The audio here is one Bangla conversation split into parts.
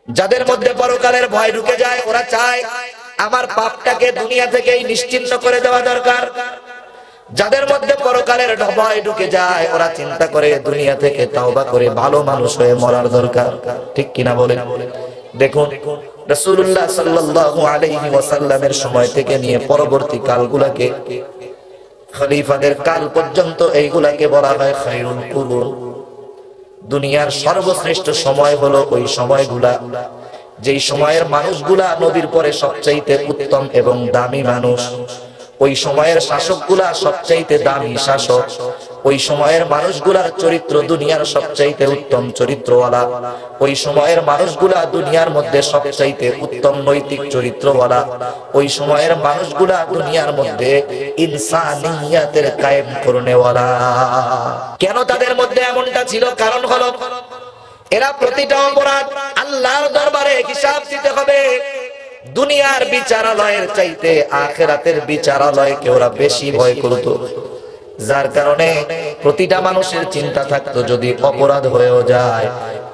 যাদের মধ্যে পরকালের ভয় ঢুকে যায় ওরা চায় আমার পাপটাকে দুনিয়া থেকেই নিশ্চিহ্ন করে দেওয়া দরকার। যাদের মধ্যে পরকালের ভয় ঢুকে যায় ওরা চিন্তা করে দুনিয়া থেকে তওবা করে ভালো মানুষ হয়ে মরার দরকার। ঠিক কিনা বলেন? দেখুন রাসূলুল্লাহ সাল্লাল্লাহু আলাইহি ওয়াসাল্লামের সময় থেকে নিয়ে পরবর্তী কালগুলোকে, খলিফাদের কাল পর্যন্ত এইগুলাকে বলা হয় খায়রুল কুরুন। দুনিয়ার সর্বশ্রেষ্ঠ সময় হলো ওই সময়গুলা যেই সময়ের মানুষগুলা নবীর পরে সবচাইতে উত্তম এবং দামি মানুষ। ওই সময়ের শাসকগুলা সবচাইতে দামি শাসক। ওই সময়ের মানুষগুলার চরিত্র দুনিয়ার সবচাইতে উত্তম চরিত্রওয়ালা। ওই সময়ের মানুষগুলা দুনিয়ার মধ্যে সবচাইতে উত্তম নৈতিক চরিত্রওয়ালা। ওই সময়ের মানুষগুলা দুনিয়ার মধ্যে ইনসানিয়াতের কায়েম করনেওয়ালা। কেন তাদের মধ্যে এমনটা ছিল? কারণ হলো এরা প্রতিটা অপরাধ আল্লাহর দরবারে হিসাব দিতে হবে। দুনিয়ার বিচারালয়ের চাইতে আখিরাতের বিচারালয়কে ওরা বেশি ভয় করত, যার কারণে প্রতিটা মানুষের চিন্তা থাকতো যদি অপরাধ হয়েও যায়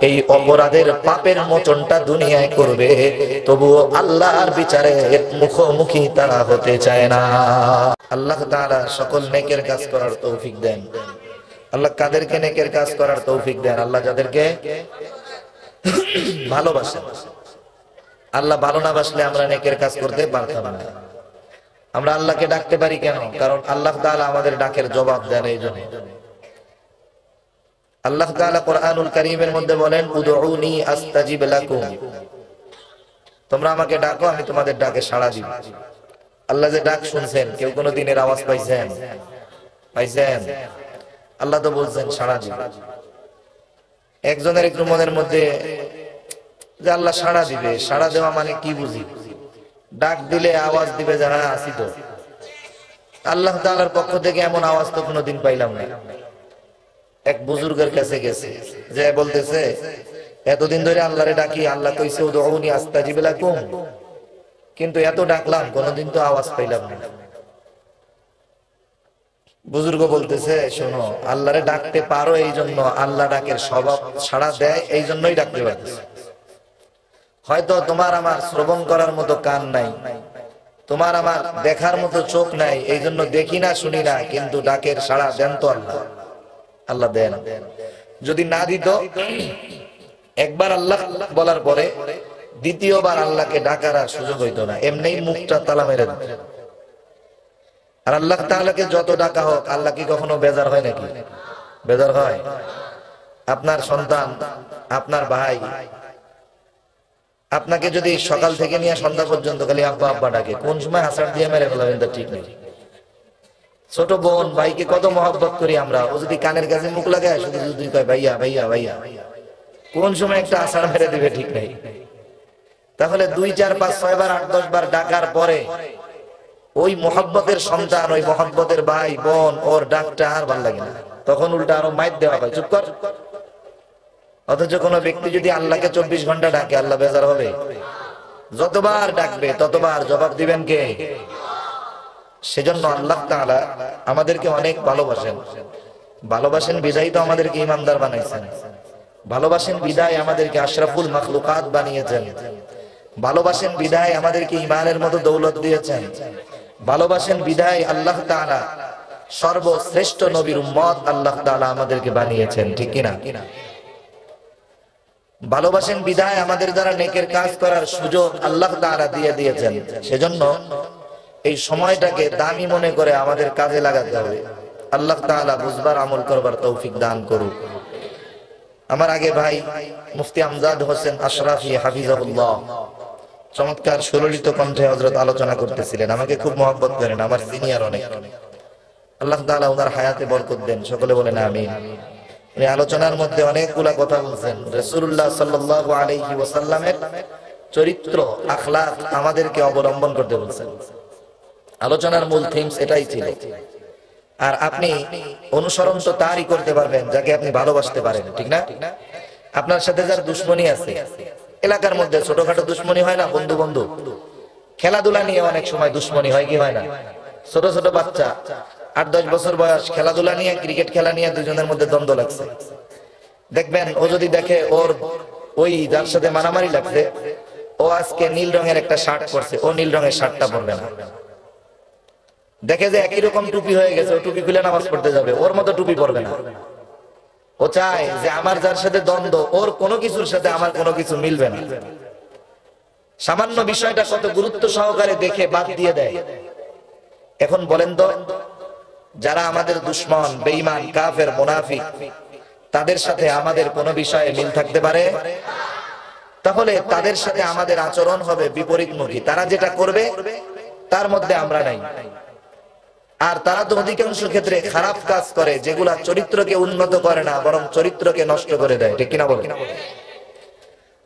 এই অপরাধের পাপের মোচনটা দুনিয়ায় করবে, তবুও আল্লাহর বিচারে মুখোমুখি তারা হতে চায় না। আল্লাহ তাআলা সকল নেকের কাজ করার তৌফিক দেন। আল্লাহ কাদেরকে নেকের কাজ করার তৌফিক দেন? আল্লাহ যাদেরকে ভালোবাসেন। আল্লাহ ভালো না বাসলে আমরা নেকের কাজ করতে পারতাম না। আমরা আল্লাহকে ডাকতে পারি কেন? কারণ আল্লাহ তাআলা আমাদের ডাকের জবাব দেন। এই জন্য আল্লাহ তাআলা কোরআনুল কারীমের মধ্যে বলেন উদউনি আস্তাজিব লাকুম, তোমরা আমাকে ডাকো আমি তোমাদের ডাকে সাড়া দিব। আল্লাহ যে ডাক শুনছেন, কেউ কোনো দিনের আওয়াজ পাইছেন? পাইছেন? আল্লাহ তো বলছেন সাড়া দিব। একজনের একটু মনের মধ্যে যে আল্লাহ সাড়া দিবে, সাড়া দেওয়া মানে কি বুঝি? ডাক দিলে আওয়াজ দিবে যারা আসি। তো আল্লাহ তাআলার পক্ষ থেকে এমন আওয়াজ তো কোনোদিন পাইলাম না। এক বুজুর্গের কাছে গেছে, যে বলতেছে এতদিন ধরে আল্লাহরে ডাকি, আল্লাহ কইছে উদউনি আস্তাজিব লাকুম, কিন্তু এত ডাকলাম কোনোদিন তো আওয়াজ পাইলাম না। বুজুর্গ বলতেছে শোনো, আল্লাহরে ডাকতে পারো এই জন্য, আল্লাহ ডাকের স্বভাব সাড়া দেয় এই জন্যই ডাকতে পারতেছে। হয়তো তোমার আমার শ্রবণ করার মতো কান নাই, তোমার আমার দেখার মতো চোখ নাই, এই জন্য দেখি না শুনি না, কিন্তু ডাকের সাড়া দেন তো আল্লাহ। আল্লাহ দেন। যদি না দিত, একবার আল্লাহ বলার পরে দ্বিতীয়বার আল্লাহকে ডাকার সুযোগ হইতো না, এমনিই মুখটা তালা মেরে দিত। আর আল্লাহ তাআলাকে যত ডাকা হোক, আল্লাহ কি কখনো বেজার হয় নাকি? বেজার হয়? আপনার সন্তান, আপনার ভাই আপনাকে যদি সকাল থেকে নিয়ে সন্ধ্যা পর্যন্ত খালি আব্বা আব্বা ডাকে, কোন সময় আছাড় দিয়ে মেরে ফেলাবেন তা ঠিক নেই। ছোট বোন ভাইকে কত মহব্বত করি আমরা, ও যদি কানের কাছে মুখ লাগায় শুধু যদি কয় ভাইয়া ভাইয়া ভাইয়া, কোন সময় একটা আছাড় মেরে দিবে ঠিক নেই। তাহলে 2 4 5 6 বার 8 10 বার ডাকার পরে ওই মহব্বতের সন্তান, ওই মহব্বতের ভাই বোন, ওর ডাকটা আর ভালো লাগে না, তখন উল্টা আরো মাইর দেওয়া হয়, চুপ কর। অথচ কোন ব্যক্তি যদি আল্লাহকে 24 ঘন্টা ডাকে, আল্লাহ বেজার হবে? যতবার ডাকবে ততবার জবাব দিবেন কে? সেজন্য আল্লাহ তাআলা আমাদেরকে অনেক ভালোবাসেন। ভালোবাসেন বিদায় তো আমাদেরকে ইমানদার বানাইছেন। ভালোবাসেন বিদায় আমাদেরকে আশরাফুল মাখলুকাত বানিয়েছেন। ভালোবাসেন বিদায় আমাদেরকে ঈমানের মতো দৌলত দিয়েছেন। ভালোবাসেন বিদায় আল্লাহ তাআলা সর্বশ্রেষ্ঠ নবীর উম্মত আল্লাহ তাআলা আমাদেরকে বানিয়েছেন। ঠিক কি না? ভালোবাসেন বিদায় আমাদের দ্বারা নেকের কাজ করার সুযোগ আল্লাহ তাআলা দিয়ে দিয়েছেন। সেজন্য এই সময়টাকে দামি মনে করে আমাদের কাজে লাগাতে হবে। আল্লাহ তাআলা বুঝবার আমল করবার তৌফিক দান করুক। আমার আগে ভাই মুফতি আমজাদ হোসেন আশরাফি হাফিজাহুল্লাহ চমৎকার সুললিত কণ্ঠে হযরত আলোচনা করতেছিলেন। আমাকে খুব মহব্বত করেন, আমার সিনিয়র অনেক। আল্লাহ তাআলা ওনার হায়াতে বরকত দেন, সকলে বলেন আমিন। এই আলোচনার মধ্যে অনেকগুলা কথা বলছেন। রাসূলুল্লাহ সাল্লাল্লাহু আলাইহি ওয়াসাল্লামের চরিত্র আখলাক আমাদেরকে অবলম্বন করতে বলছেন। আলোচনার মূল থিমস এটাই ছিল। আর আপনি অনুসরণ তো তারই করতে পারবেন যাকে আপনি ভালোবাসতে পারেন। ঠিক না? আপনার সাথে যার দুশমনী আছে, এলাকার মধ্যে ছোটখাটো দুশমনী হয় না, বন্ধু বন্ধু, খেলাধুলা নিয়ে অনেক সময় দুশমনী হয় কি হয় না? ছোট ছোট বাচ্চা 8-10 বছর বয়স, খেলাধুলা নিয়ে, ক্রিকেট খেলা নিয়ে দুজনের মধ্যে দ্বন্দ্ব লাগছে। দেখবেন ও যদি দেখে ওর ওই যার সাথে মারামারি লাগছে ও আজকে নীল রঙের একটা শার্ট পরছে, ও নীল রঙের শার্টটা পরবে না। দেখে যে একই রকম টুপি হয়ে গেছে, ও টুপি খুলে নামাজ পড়তে যাবে, ওর মতো টুপি পরবে না। ও চায় যে আমার যার সাথে দ্বন্দ্ব, ওর কোনো কিছুর সাথে আমার কোনো কিছু মিলবে না। সামান্য বিষয়টা কত গুরুত্ব সহকারে দেখে বাদ দিয়ে দেয়। এখন বলেন তো, যারা আমাদের দুশমন, বেঈমান, কাফের, মুনাফিক, তাদের সাথে আমাদের কোনো বিষয়ে মিল থাকতে পারে? তাহলে তাদের সাথে আমাদের আচরণ হবে বিপরীতমুখী। তারা যেটা করবে তার মধ্যে আমরা নাই। আর তারা তো অধিকাংশ ক্ষেত্রে খারাপ কাজ করে, যেগুলা চরিত্রকে উন্নত করে না, বরং চরিত্রকে নষ্ট করে দেয়। ঠিক কিনা বলেন?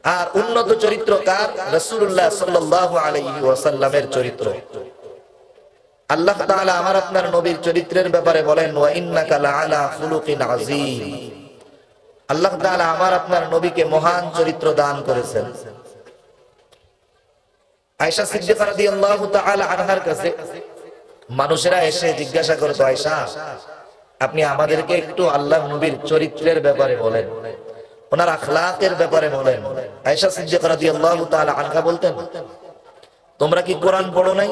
আর উন্নত চরিত্র কার? রাসূলুল্লাহ সাল্লাল্লাহু আলাইহি ওয়াসাল্লামের চরিত্র। আল্লাহ তাআলা আমার আপনার নবীর চরিত্রের ব্যাপারে বলেন, ওয়া ইন্নাকা লাআলা খুলুকিন আযীম। আল্লাহ তাআলা আমার আপনার নবীকে মহান চরিত্র দান করেছেন। আয়েশা সিদ্দিকা রাদিয়াল্লাহু তাআলা আনহার কাছে মানুষেরা এসে জিজ্ঞাসা করতো, আয়েশা, আপনি আমাদেরকে একটু আল্লাহর নবীর চরিত্রের ব্যাপারে বলেন, ওনার আখলাকের ব্যাপারে বলেন। আয়েশা সিদ্দিকা রাদিয়াল্লাহু তাআলা আনহা বলতেন, তোমরা কি কোরআন পড়ো নাই?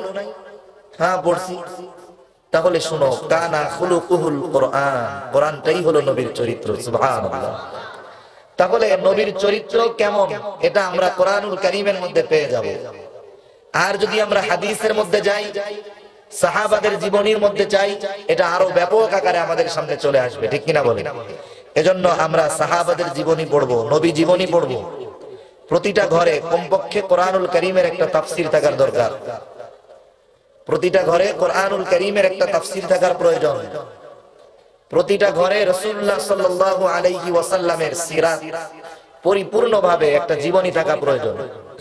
হ্যাঁ পড়ছি। তাহলে শুনো, কানা খুলুকুহুল কোরআন, কোরআনটাই হলো নবীর চরিত্র। সুবহানাল্লাহ। তাহলে নবীর চরিত্র কেমন এটা আমরা কোরআনুল কারীমের মধ্যে পেয়ে যাব। আর যদি আমরা হাদিসের মধ্যে যাই, সাহাবাদের জীবনীর মধ্যে চাই, এটা আরো ব্যাপক আকারে আমাদের সামনে চলে আসবে। ঠিক কিনা বলেন? এজন্য আমরা সাহাবাদের জীবনী পড়বো, নবী জীবনী পড়বো। প্রতিটা ঘরে কমপক্ষে কোরআনুল কারীমের একটা তাফসীর থাকার দরকার। প্রতিটা ঘরে কোরআনুল কারীমের একটা তাফসীর থাকার প্রয়োজন। প্রতিটা ঘরে রাসূলুল্লাহ সাল্লাল্লাহু আলাইহি ওয়াসাল্লামের সিরাত পরিপূর্ণভাবে একটা জীবনী থাকা প্রয়োজন।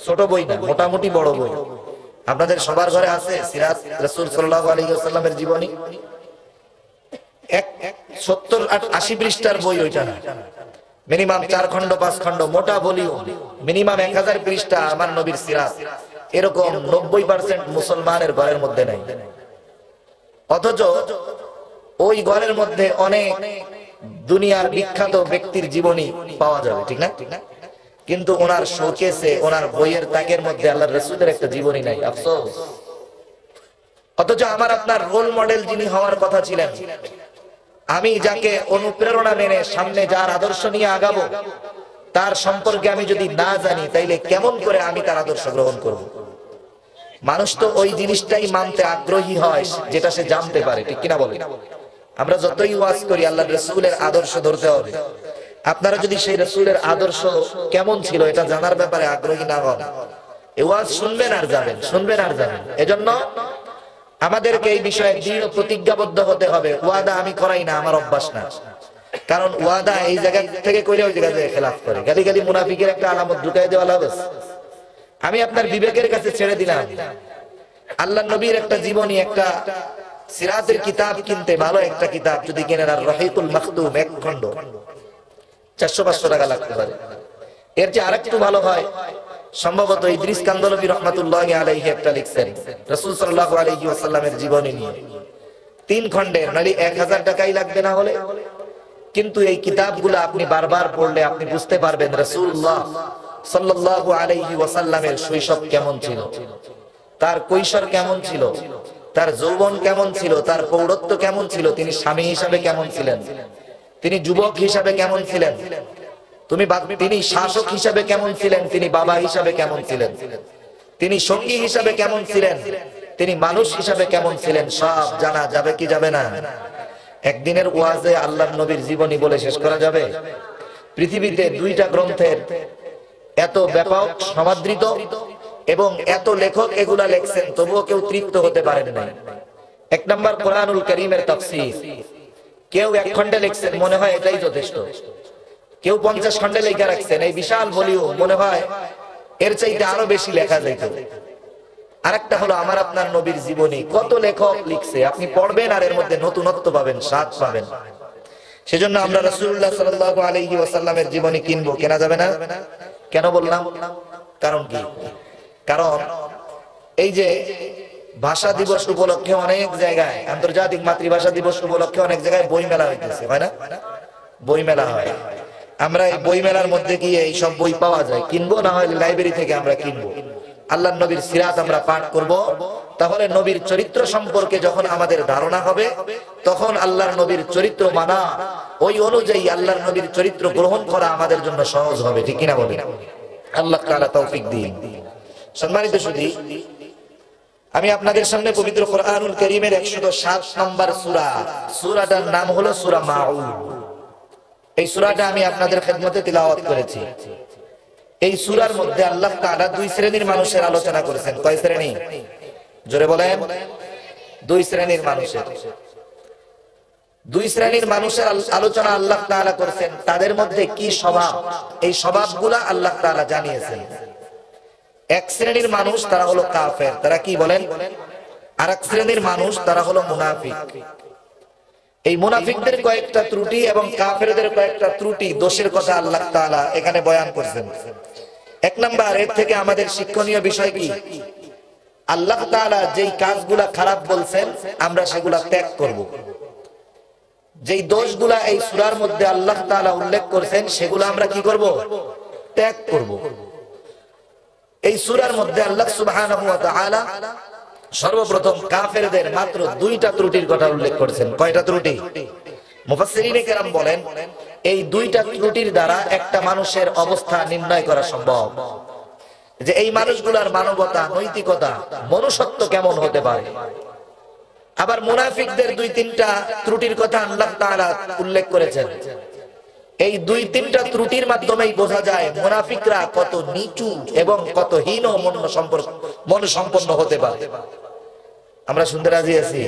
ছোট বই না, মোটামুটি বড় বই। আপনাদের সবার ঘরে আছে সিরাত রাসূল সাল্লাল্লাহু আলাইহি ওয়াসাল্লামের জীবনী? 70-80 পৃষ্ঠার বই ওইটা না, মিনিমাম 4 খণ্ড 5 খণ্ড মোটা ভলিউম, মিনিমাম 1000 পৃষ্ঠা আমার নবীর সিরাত। এরকম 90% মুসলমানের ঘরের মধ্যে নাই। অথচ ওই ঘরের মধ্যে অনেক দুনিয়ার বিখ্যাত ব্যক্তির জীবনী পাওয়া যাবে, ঠিক না? কিন্তু ওনার শোকেসে, ওনার বইয়ের তাকের মধ্যে আল্লাহর রাসূলের একটা জীবনী নাই। আফসোস। অথচ আমার আপনার রোল মডেল যিনি হওয়ার কথা ছিলেন, আমি যাকে অনুপ্রেরণা মেনে সামনে যার আদর্শ নিয়ে আগাবো, তার সম্পর্কে আমি যদি না জানি, তাইলে কেমন করে আমি তার আদর্শ গ্রহণ করব? মানুষ তো ওই জিনিসটাই মানতে আগ্রহী হয় যেটা সে জানতে পারে। ঠিক কিনা বলেন? আমরা যতই ওয়াজ করি, আল্লাহর রাসূলের আদর্শ ধরতে হবে। আপনারা যদি সেই রাসূলের আদর্শ কেমন ছিল এটা জানার ব্যাপারে আগ্রহী না হন, এই ওয়াজ শুনবেন আর যাবেন, শুনবেন আর যাবেন। এজন্য আমাদেরকে এই বিষয়ে দৃঢ় প্রতিজ্ঞাবদ্ধ হতে হবে। ওয়াদা আমি করাই না, আমার অভ্যাস না। কারণ ওয়াদা এই জায়গা থেকে কইলে ওই জায়গা থেকে খেলাফ করে। গালি গালি মুনাফিকের একটা আলামত ঢুকাই দেওয়া লাগবে। আমি আপনার বিবেকের কাছে ছেড়ে দিলাম, আল্লাহর নবীর একটা জীবনী, একটা সিরাতের কিতাব কিনতে, ভালো একটা কিতাব যদি কেনেন, আর রহিকুল মাখতুম 1 খণ্ড 400-500 টাকা লাগতে পারে। এর যে আরেকটু ভালো হয়, সম্ভবত ইদ্রিস কান্দলবী রহমাতুল্লাহি আলাইহি একটা লিখছেন রাসূল সাল্লাল্লাহু আলাইহি ওয়াসাল্লামের জীবনী নিয়ে, 3 খণ্ডের, নালি 1000 টাকাই লাগবে না হলে। কিন্তু এই কিতাবগুলো আপনি বারবার পড়লে আপনি বুঝতে পারবেন রাসূলুল্লাহ সাল্লাল্লাহু আলাইহি ওয়াসাল্লামের শৈশব কেমন ছিল, তার কৈশোর কেমন ছিল, তার যৌবন কেমন ছিল, তার প্রৌঢ়ত্ব কেমন ছিল, তিনি স্বামী হিসাবে কেমন ছিলেন, তিনি যুবক হিসাবে কেমন ছিলেন, তিনি শাসক হিসাবে কেমন ছিলেন, তিনি বাবা হিসাবে কেমন ছিলেন, তিনি সঙ্গী হিসাবে কেমন ছিলেন, তিনি মানুষ হিসাবে কেমন ছিলেন, সব জানা যাবে কি যাবে না? একদিনের ওয়াজে আল্লাহর নবীর জীবনী বলে শেষ করা যাবে? পৃথিবীতে 2টা গ্রন্থের এত ব্যাপক সমাদৃত এবং এত লেখক এগুলা লেখছেন, তবুও কেউ তৃপ্ত হতে পারেন না। 1 নম্বর কোরআনুল কারীমের তাফসীর, কেউ 1 খণ্ডে লিখছেন, মনে হয় এটাই যথেষ্ট। কেউ 50 খণ্ডে লেখা রাখছেন, এই বিশাল ভলিউম, মনে হয় এর চাইতে আরো বেশি লেখা যাইত। আরেকটা হলো আমার আপনার নবীর জীবনী, কত লেখক লিখছে, আপনি পড়বেন আর এর মধ্যে নতুনত্ব পাবেন, স্বাদ পাবেন। সেজন্য আমরা রাসূলুল্লাহ সাল্লাল্লাহু আলাইহি ওয়াসাল্লামের জীবনী কিনবো, কেনা যাবে না? কেন বললাম? কারণ কি? কারণ এই যে ভাষা দিবস উপলক্ষে অনেক জায়গায়, আন্তর্জাতিক মাতৃভাষা দিবস উপলক্ষে অনেক জায়গায় বই মেলা হইতেছে, হয় না? বই মেলা হয়। আমরা এই বই মেলার মধ্যে গিয়ে এই সব বই পাওয়া যায়, কিনবো, না হয় লাইব্রেরি থেকে আমরা কিনবো। আল্লাহর নবীর সিরাত আমরা পাঠ করব, তাহলে নবীর চরিত্র সম্পর্কে যখন আমাদের ধারণা হবে, তখন আল্লাহর নবীর চরিত্র মানা, ওই অনুযায়ী আল্লাহর নবীর চরিত্র গ্রহণ করা আমাদের জন্য সহজ হবে। ঠিক কিনা বলেন? আল্লাহ তাআলা তৌফিক দিন। সম্মানিত সুধী, আমি আপনাদের সামনে পবিত্র কোরআনুল কারীমের 107 নম্বর সূরা, সূরাটার নাম হলো সূরা মাউন। এই সূরাটা আমি আপনাদের খেদমতে তিলাওয়াত করেছি। এই সূরার মধ্যে আল্লাহ তাআলা দুই শ্রেণীর মানুষের আলোচনা করেছেন। কয় শ্রেণী? জোরে বলেন। দুই শ্রেণীর মানুষের, দুই শ্রেণীর মানুষের আলোচনা আল্লাহ তাআলা করেছেন। তাদের মধ্যে কি স্বভাব, এই স্বভাবগুলা আল্লাহ তাআলা জানিয়েছেন। এক শ্রেণীর মানুষ তারা হলো কাফের, তারা কি বলেন? আর এক শ্রেণীর মানুষ তারা হলো মুনাফিক। এই মুনাফিকদের কয়েকটা ত্রুটি এবং কাফেরদের কয়েকটা ত্রুটি, দোষের কথা আল্লাহ তাআলা এখানে বয়ান করেছেন। এক নাম্বার, এর থেকে আমাদের শিক্ষণীয় বিষয় কি? আল্লাহ তাআলা যেই কাজগুলা খারাপ বলছেন আমরা সেগুলা ত্যাগ করব। যেই দোষগুলা এই সূরার মধ্যে আল্লাহ তাআলা উল্লেখ করেছেন সেগুলো আমরা কি করব? ত্যাগ করব। এই সূরার মধ্যে আল্লাহ সুবহানাহু ওয়া তাআলা সর্বপ্রথম কাফেরদের মাত্র দুইটা ত্রুটির কথা উল্লেখ করেছেন। কয়টা ত্রুটি? মুফাসসিরিনে কেরাম বলেন এই দুইটা ত্রুটির দ্বারা একটা মানুষের অবস্থা নির্ণয় করা সম্ভব, যে এই মানুষগুলোর মানবতা, নৈতিকতা, মনুষ্যত্ব কেমন হতে পারে। আবার মুনাফিকদের দুই তিনটা ত্রুটির কথা আল্লাহ তাআলা উল্লেখ করেছেন। এই দুই তিনটা ত্রুটির মাধ্যমেই বোঝা যায় মুনাফিকরা কত নিচু এবং কত হীন মনসম্পন্ন হতে পারে। আমরা শুনতে রাজি আছি।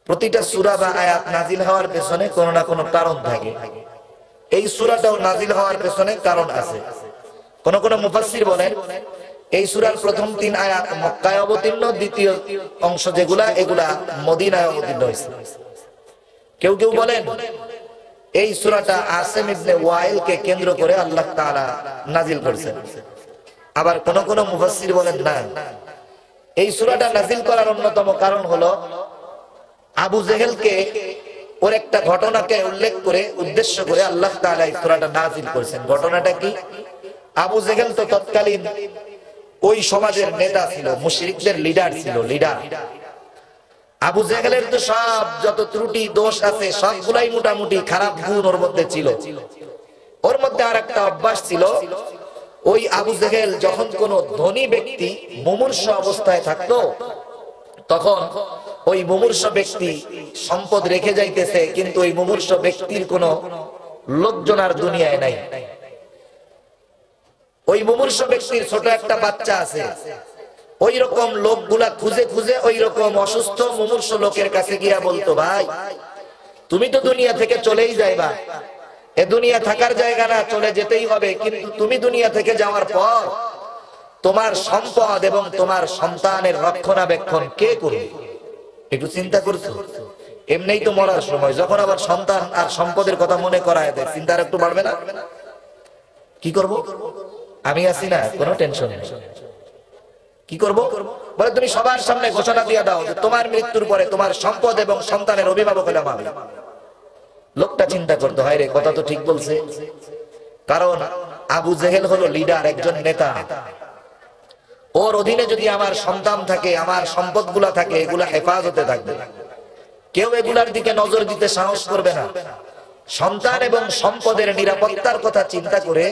প্রতিটা সূরা বা আয়াত নাজিল হওয়ার পেছনে কোনো না কোনো কারণ থাকে। এই সূরাটাও নাজিল হওয়ার পেছনে কারণ আছে। কোন কোন মুফাসসির বলেন এই সূরার প্রথম 3 আয়াত মক্কায় অবতীর্ণ, দ্বিতীয় অংশ যেগুলা এগুলা মদিনায় অবতীর্ণ হয়েছে। কেউ কেউ বলেন এই সূরাটা আসিম ইবনে ওয়াইলকে কেন্দ্র করে আল্লাহ তাআলা নাজিল করেছেন। আবার কোন কোন মুফাসসির বলেন না, এই সূরাটা নাজিল করার অন্যতম কারণ হলো আবু জেহেলকে, ওর একটা ঘটনাকে উল্লেখ করে উদ্দেশ্য করে আল্লাহ তাআলা এই সূরাটা নাজিল করেছেন। ঘটনাটা কি? আবু জেহেল তো তৎকালীন ওই সমাজের নেতা ছিল, মুশরিকদের লিডার ছিল, লিডার। আবু জেহেলের তো সব যত ত্রুটি দোষ আছে সবগুলাই মোটামুটি খারাপ গুণ ওর মধ্যে ছিল। ওর মধ্যে আর একটা অভ্যাস ছিল, ওই আবু জেহেল যখন কোন ধনী ব্যক্তি মুমূর্ষ অবস্থায় থাকতো, তখন ওই মুমূর্ষ ব্যক্তি সম্পদ রেখে যাইতেছে, কিন্তু ওই মুমূর্ষ ব্যক্তির কোন লোকজন আর দুনিয়ায় নাই। ওই মুমূর্ষ ব্যক্তির ছোট একটা বাচ্চা আছে, ওই রকম লোকগুলা খুঁজে খুঁজে ওই রকম অসুস্থ মুমূর্ষ লোকের কাছে গিয়া বলতো, ভাই তুমি তো দুনিয়া থেকে চলেই যাইবা, এ দুনিয়া থাকার জায়গা না, চলে যেতেই হবে, কিন্তু তুমি দুনিয়া থেকে যাওয়ার পর তোমার সম্পদ এবং তোমার সন্তানের রক্ষণাবেক্ষণ কে করবে? একটু চিন্তা করছো? এমনিই তো মরার সময়, যখন আবার সন্তান আর সম্পদের কথা মনে করায় দেয়, চিন্তা আর একটু বাড়বে না? কি করব? আমি আছি না, কোনো টেনশন নেই। কি করব? বলে তুমি সবার সামনে ঘোষণা দিয়ে দাও যে তোমার মৃত্যুর পরে তোমার সম্পদ এবং সন্তানের অভিভাবক হলাম আমি। লোকটা চিন্তা করতে হয়, রে কথা তো ঠিক বলছে। কারণ আবু জেহেল হলো লিডার, একজন নেতা। ওর অধীনে যদি আমার সন্তান থাকে, আমার সম্পদগুলা থাকে, এগুলা হেফাজতে থাকবে, কেউ এগুলার দিকে নজর দিতে সাহস করবে না। সন্তান এবং সম্পদের নিরাপত্তার কথা চিন্তা করে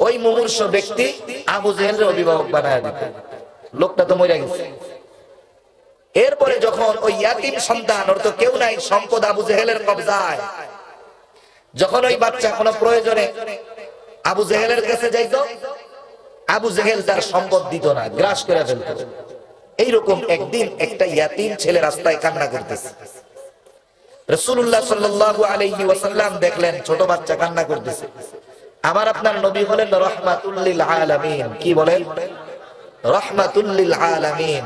ওই মুমূর্ষ ব্যক্তি আবু জেহেলের অভিভাবক বানায় দিত। লোকটা তো মরে গেছে। এরপরে যখন ওই ইয়াতিম সন্তান, ওর তো কেউ নাই, সম্পদ আবু জেহেলের কবজায়, যখন ওই বাচ্চা কোনো প্রয়োজনে আবু জেহেলের কাছে যাইত, আবু জেহেল তার সম্পদ দিত না, গ্রাস করে ফেলত। এইরকম একদিন একটা ইয়াতিম ছেলে রাস্তায় কান্না করতেছে। রাসূলুল্লাহ সাল্লাল্লাহু আলাইহি ওয়াসাল্লাম দেখলেন ছোট বাচ্চা কান্না করতেছে। আমার আপনার নবী হলেন রাহমাতুল লিল আলামিন। কি বলেন? রাহমাতুল লিল আলামিন।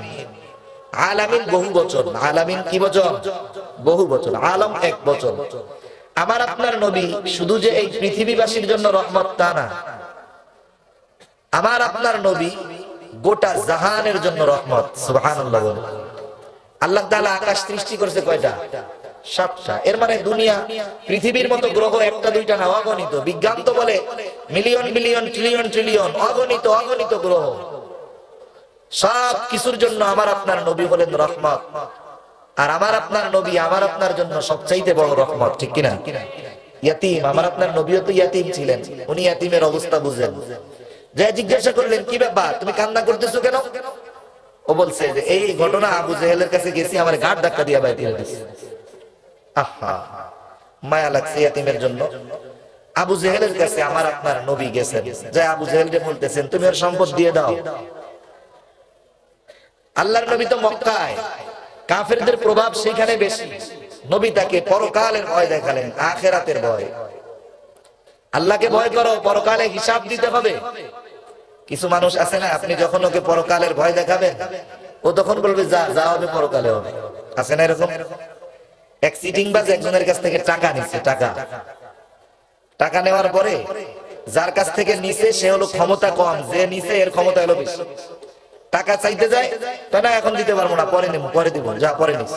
আলামিন বহু বচন, আলামিন কি বচন? বহু বচন। আলম এক বচন। আমার আপনার নবী শুধু যে এই পৃথিবীবাসীর জন্য রহমত তা না, আমার আপনার নবী গোটা জাহানের জন্য রহমত। সুবহানাল্লাহ। আল্লাহ তাআলা আকাশ সৃষ্টি করেছে কয়টা? 7টা। এর মানে দুনিয়া পৃথিবীর মতো গ্রহ একটা দুইটা না, অগণিত। বিজ্ঞান তো বলে মিলিয়ন বিলিয়ন ট্রিলিয়ন ট্রিলিয়ন, অগণিত অগণিত গ্রহ। সব কিছুর জন্য আমার আপনার নবী হলেন রহমত, আর আমার আপনার নবী আমার আপনার জন্য সবচাইতে বড় রহমত, ঠিক কিনা? ইয়াতিম, আমার আপনার নবীও তো ইয়াতিম ছিলেন, উনি ইয়াতিমের অবস্থা বুঝেন। যে জিজ্ঞাসা করলেন কি ব্যাপার, তুমি কান্না করতেছো কেন? ও বলছে যে এই ঘটনা, আবু জেহেলের কাছে গেছি, আমার ঘাট ধাক্কা দিয়া বাইরে দিয়েছে। আহা, মায়া লাগছে ইয়াতিমের জন্য। আবু জেহেলের কাছে আমার আপনার নবী গেছেন, যে আবু জেহেলকে বলতেছেন তুমি ওর সম্পদ দিয়ে দাও। আল্লাহর নবী তো মক্কায়, কাফেরদের প্রভাব সেখানে বেশি। নবী তাকে পরকালের ভয় দেখালেন, আখিরাতের ভয়। আল্লাহকে ভয় করো, পরকালে হিসাব দিতে হবে। কিছু মানুষ আছে না, আপনি যখন ওকে পরকালের ভয় দেখাবেন, ও তখন বলবে যা যা হবে পরকালে হবে। আছে না এরকম? এক চিটিংবাজ একজনের কাছ থেকে টাকা নিচ্ছে, টাকা নেওয়ার পরে যার কাছ থেকে নিছে সে হলো ক্ষমতা কম, যে নিছে এর ক্ষমতা হলো বেশি। টাকা চাইতে যায়, তাই না এখন দিতে পারবো না, পরে নেব, পরে দিব, যা পরে নিস।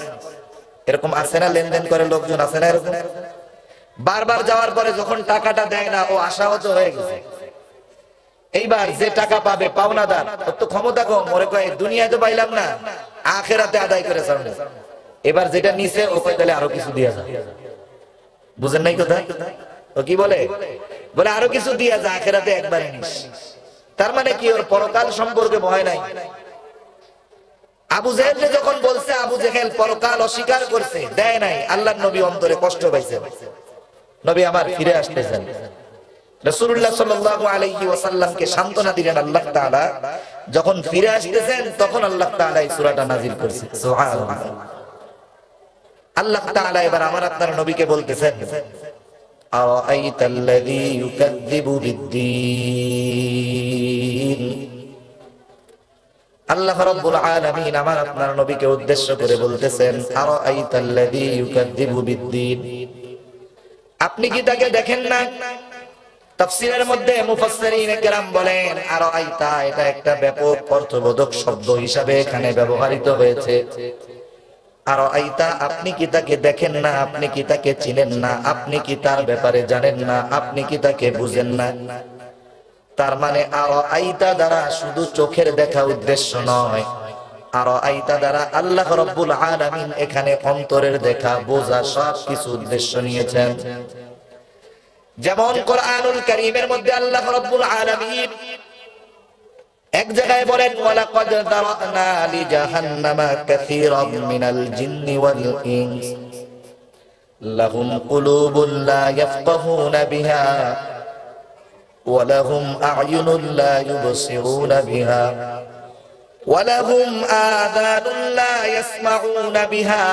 এরকম আছে না, লেনদেন করে লোকজন, আছে না এরকম? বারবার যাওয়ার পরে যখন টাকাটা দেয় না, ও আশাহত হয়ে গেছে। এইবার যে টাকা পাবে পাওনাদার, ওর তো ক্ষমতা কম, ওরে কয় দুনিয়ায় তো পাইলাম না, আখিরাতে আদায় করে সামনে। এবার যেটা নিছে ও কয় তাহলে আরো কিছু দিয়া যায়। বুঝেন নাই কথা? ও কি বলে, বলে আরো কিছু দিয়া যায়, আখিরাতে একবারে নিস। তার মানে কি, ওর পরকাল সম্পর্কে ভয় নাই। আবু জেহেল যখন বলছে, আবু জেহেল পরকাল অস্বীকার করছে, দেয় নাই, আল্লাহর নবী অন্তরে কষ্ট পাইছেন। নবী আমার ফিরে আসতেছেন। রাসূলুল্লাহ সাল্লাল্লাহু আলাইহি ওয়াসাল্লামকে সান্ত্বনা দিলেন আল্লাহ তাআলা। যখন ফিরে আসতেছেন তখন আল্লাহ তাআলা এই সূরাটা নাযিল করেছেন। সুবহানাল্লাহ। আল্লাহ তাআলা এবার আমার আপনার নবীকে বলতেছেন, আরাআইতাল্লাযী ইউকাযযিবু বিদ্দীন। আল্লাহ রাব্বুল আলামিন আমার আপনার নবীকে উদ্দেশ্য করে বলতেছেন, আরাআইতাল্লাযী ইউকাযযিবু বিদ্দীন। আপনি কি তাকে দেখেন না? তাফসীরের মধ্যে মুফাসসিরিন কেরাম বলেন, আরাআইতা এটা একটা ব্যাপক অর্থবোধক শব্দ হিসাবে এখানে ব্যবহৃত হয়েছে। আরাআইতা, আপনি কি তাকে দেখেন না, আপনি কি তাকে চিনেন না, আপনি কি তার ব্যাপারে জানেন না, আপনি কি তাকে বুঝেন না। তার মানে আরাআইতা দ্বারা শুধু চোখের দেখা উদ্দেশ্য নয়, আরাআইতা দ্বারা আল্লাহ রাব্বুল আলামিন এখানে অন্তরের দেখা বোঝা সব কিছু উদ্দেশ্য নিয়েছেন। যেমন কোরআনুল কারীমের মধ্যে আল্লাহ রাব্বুল আলামিন এক জায়গায় বলেন, ওয়ালাকাদ দারানা লিজাহান্নামা কাসীরাম মিনাল জিন্নি ওয়াল ইনস লাহুম কুলুবুন লা ইয়াফকাহুনা বিহা ওয়া লাহুম আ'য়ুনুন লা ইউবসিরুনা বিহা ওয়া লাহুম আযানুন লা ইয়াসমাউনা বিহা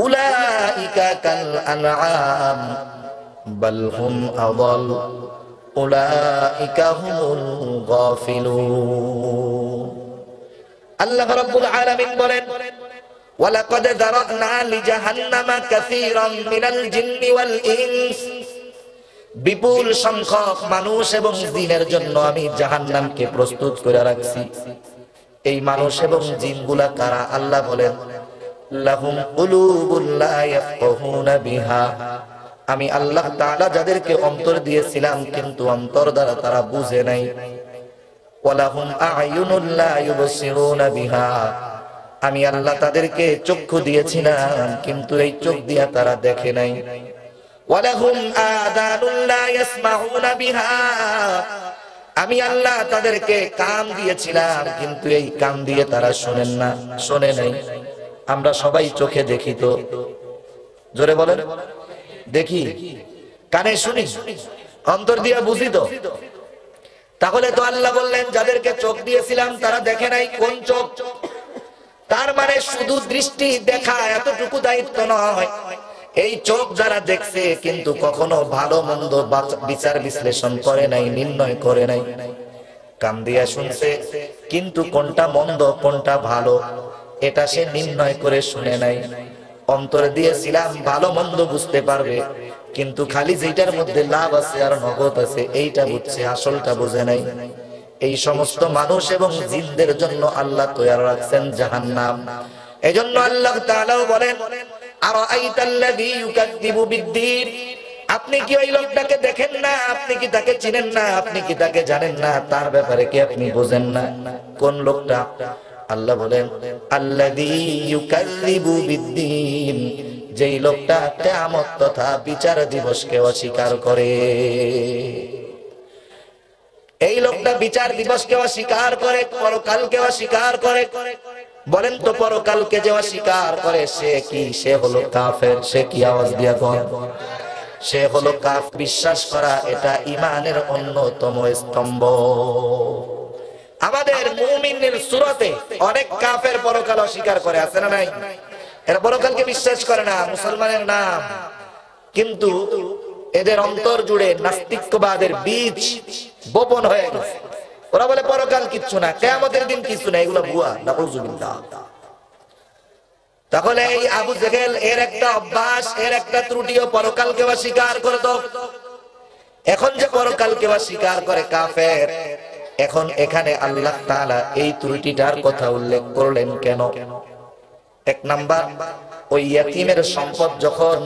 উলাইকা কাল আনআম বাল হুম আযাল উলাইকা হুমুল গাফিলুন। আল্লাহ রাব্বুল আলামিন বলেন, ওয়ালাকাদ দারানা লিজাহান্নামা কাসীরাম মিনাল জিন্নি ওয়াল ইনস। বিপুল সংখ্যক মানুষ এবং জিনের জন্য আমি জাহান্নামকে প্রস্তুত করে রাখছি। এই মানুষ এবং জিনগুলা কারা? আল্লাহ বলেন, লাহুম কুলুবুন লা ইয়াফকাহুনা বিহা। আমি আল্লাহ তাআলা যাদেরকে অন্তর দিয়েছিলাম কিন্তু অন্তর দ্বারা তারা বুঝে নাই। ওয়ালাহুম আ'য়ুনুন লা ইউবসিরুনা বিহা। আমি আল্লাহ তাদেরকে চক্ষু দিয়েছিলাম কিন্তু এই চোখ দিয়া তারা দেখে নাই। ওয়ালাহুম আযানুন লা ইয়াসমাউনা বিহা। আমি আল্লাহ তাদেরকে কান দিয়েছিলাম কিন্তু এই কান দিয়ে তারা শোনেন না, শোনে নাই। আমরা সবাই চোখে দেখি তো, জোরে বলেন, দেখি, কানে শুনি, অন্তর দিয়ে বুঝি তো। তাহলে তো আল্লাহ বললেন যাদেরকে চোখ দিয়েছিলাম তারা দেখে নাই। কোন চোখ? তার মানে শুধু দৃষ্টি দেখা এতটুকু দায়িত্ব নয়। এই চোখ যারা দেখছে কিন্তু কখনো ভালো মন্দ বিচার বিশ্লেষণ করে নাই, নির্ণয় করে নাই। কান দিয়া শুনছে কিন্তু কোনটা মন্দ কোনটা ভালো এটা সে নির্ণয় করে শুনে নাই। অন্তর দিয়েছিলাম ভালো মন্দ বুঝতে পারবে কিন্তু খালি যেটার মধ্যে লাভ আছে আর নগদ আছে এইটা বুঝছে, আসলটা বুঝে নাই। এই সমস্ত মানুষ এবং জিনদের জন্য আল্লাহ তৈরি রাখছেন জাহান্নাম। এজন্য আল্লাহ তাআলাও বলেন, আরাআইতাল্লাযী ইউকাযযিবু বিদ্দীন, আপনি কি ওই লোকটাকে দেখেন না? আপনি কি তাকে চিনেন না? আপনি কি তাকে জানেন না? তার ব্যাপারে কি আপনি বোঝেন না? কোন লোকটা? আল্লাহ বলেন আল্লাযী ইউকাযযিবু বিদ্দীন, যেই লোকটা কিয়ামত তথা বিচার দিবসকে অস্বীকার করে। এই লোকটা বিচার দিবসকে অস্বীকার করে, পরকালকে অস্বীকার করে। বলেন তো পরকালকে যে অস্বীকার করে সে কি? সে হলো কাফের। সে কি? আওয়াজ দিয়া কোন? সে হলো কাফের। বিশ্বাস করা এটা ঈমানের অন্যতম স্তম্ভ। আমাদের মুমিনের সূরাতে অনেক কাফের পরকাল অস্বীকার করে, আছে না নাই? এরা পরকালকে বিশ্বাস করে না, মুসলমানের নাম, কিন্তু এদের অন্তর জুড়ে নাস্তিকবাদের বীজ বপন হয়ে গেছে। ওরা বলে পরকাল কিচ্ছু না, কিয়ামতের দিন কিছু না, এগুলো ভুয়া। নাউযুবিল্লাহ। তাহলে এই আবু জেহেল এর একটা অভ্যাস, এর একটা ত্রুটিও পরকালকে অস্বীকার করত। এখন যে পরকালকে অস্বীকার করে কাফের, এখন এখানে আল্লাহ তাআলা এই ত্রুটিটার কথা উল্লেখ করলেন কেন? এক নাম্বার, ওই ইয়াতীমের সম্পদ যখন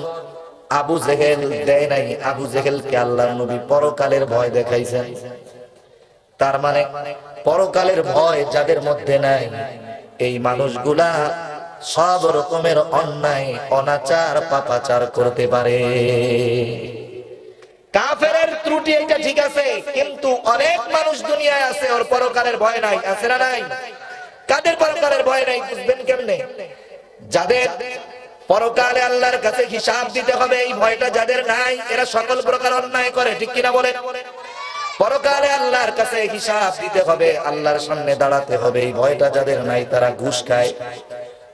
আবু জেহেল দেয় নাই, আবু জেহেলকে আল্লাহর নবী পরকালের ভয় দেখাইছেন। তার মানে পরকালের ভয় যাদের মধ্যে নাই, এই মানুষগুলা সব রকমের অন্যায়, অনাচার, পাপাচার করতে পারে। কাফেরের ত্রুটি এটা ঠিক আছে, কিন্তু অনেক মানুষ দুনিয়ায় আছে ওর পরকালের ভয় নাই, আছে না নাই? কাদের পরকালের ভয় নাই বুঝবেন কেমনে? যাদের পরকালে আল্লাহর কাছে হিসাব দিতে হবে এই ভয়টা যাদের নাই, এরা সকল প্রকার অন্যায় করে, ঠিক কিনা বলেন? পরকালে আল্লাহর কাছে হিসাব দিতে হবে, আল্লাহর সামনে দাঁড়াতে হবে, এই ভয়টা যাদের নাই তারা ঘুষ খায়।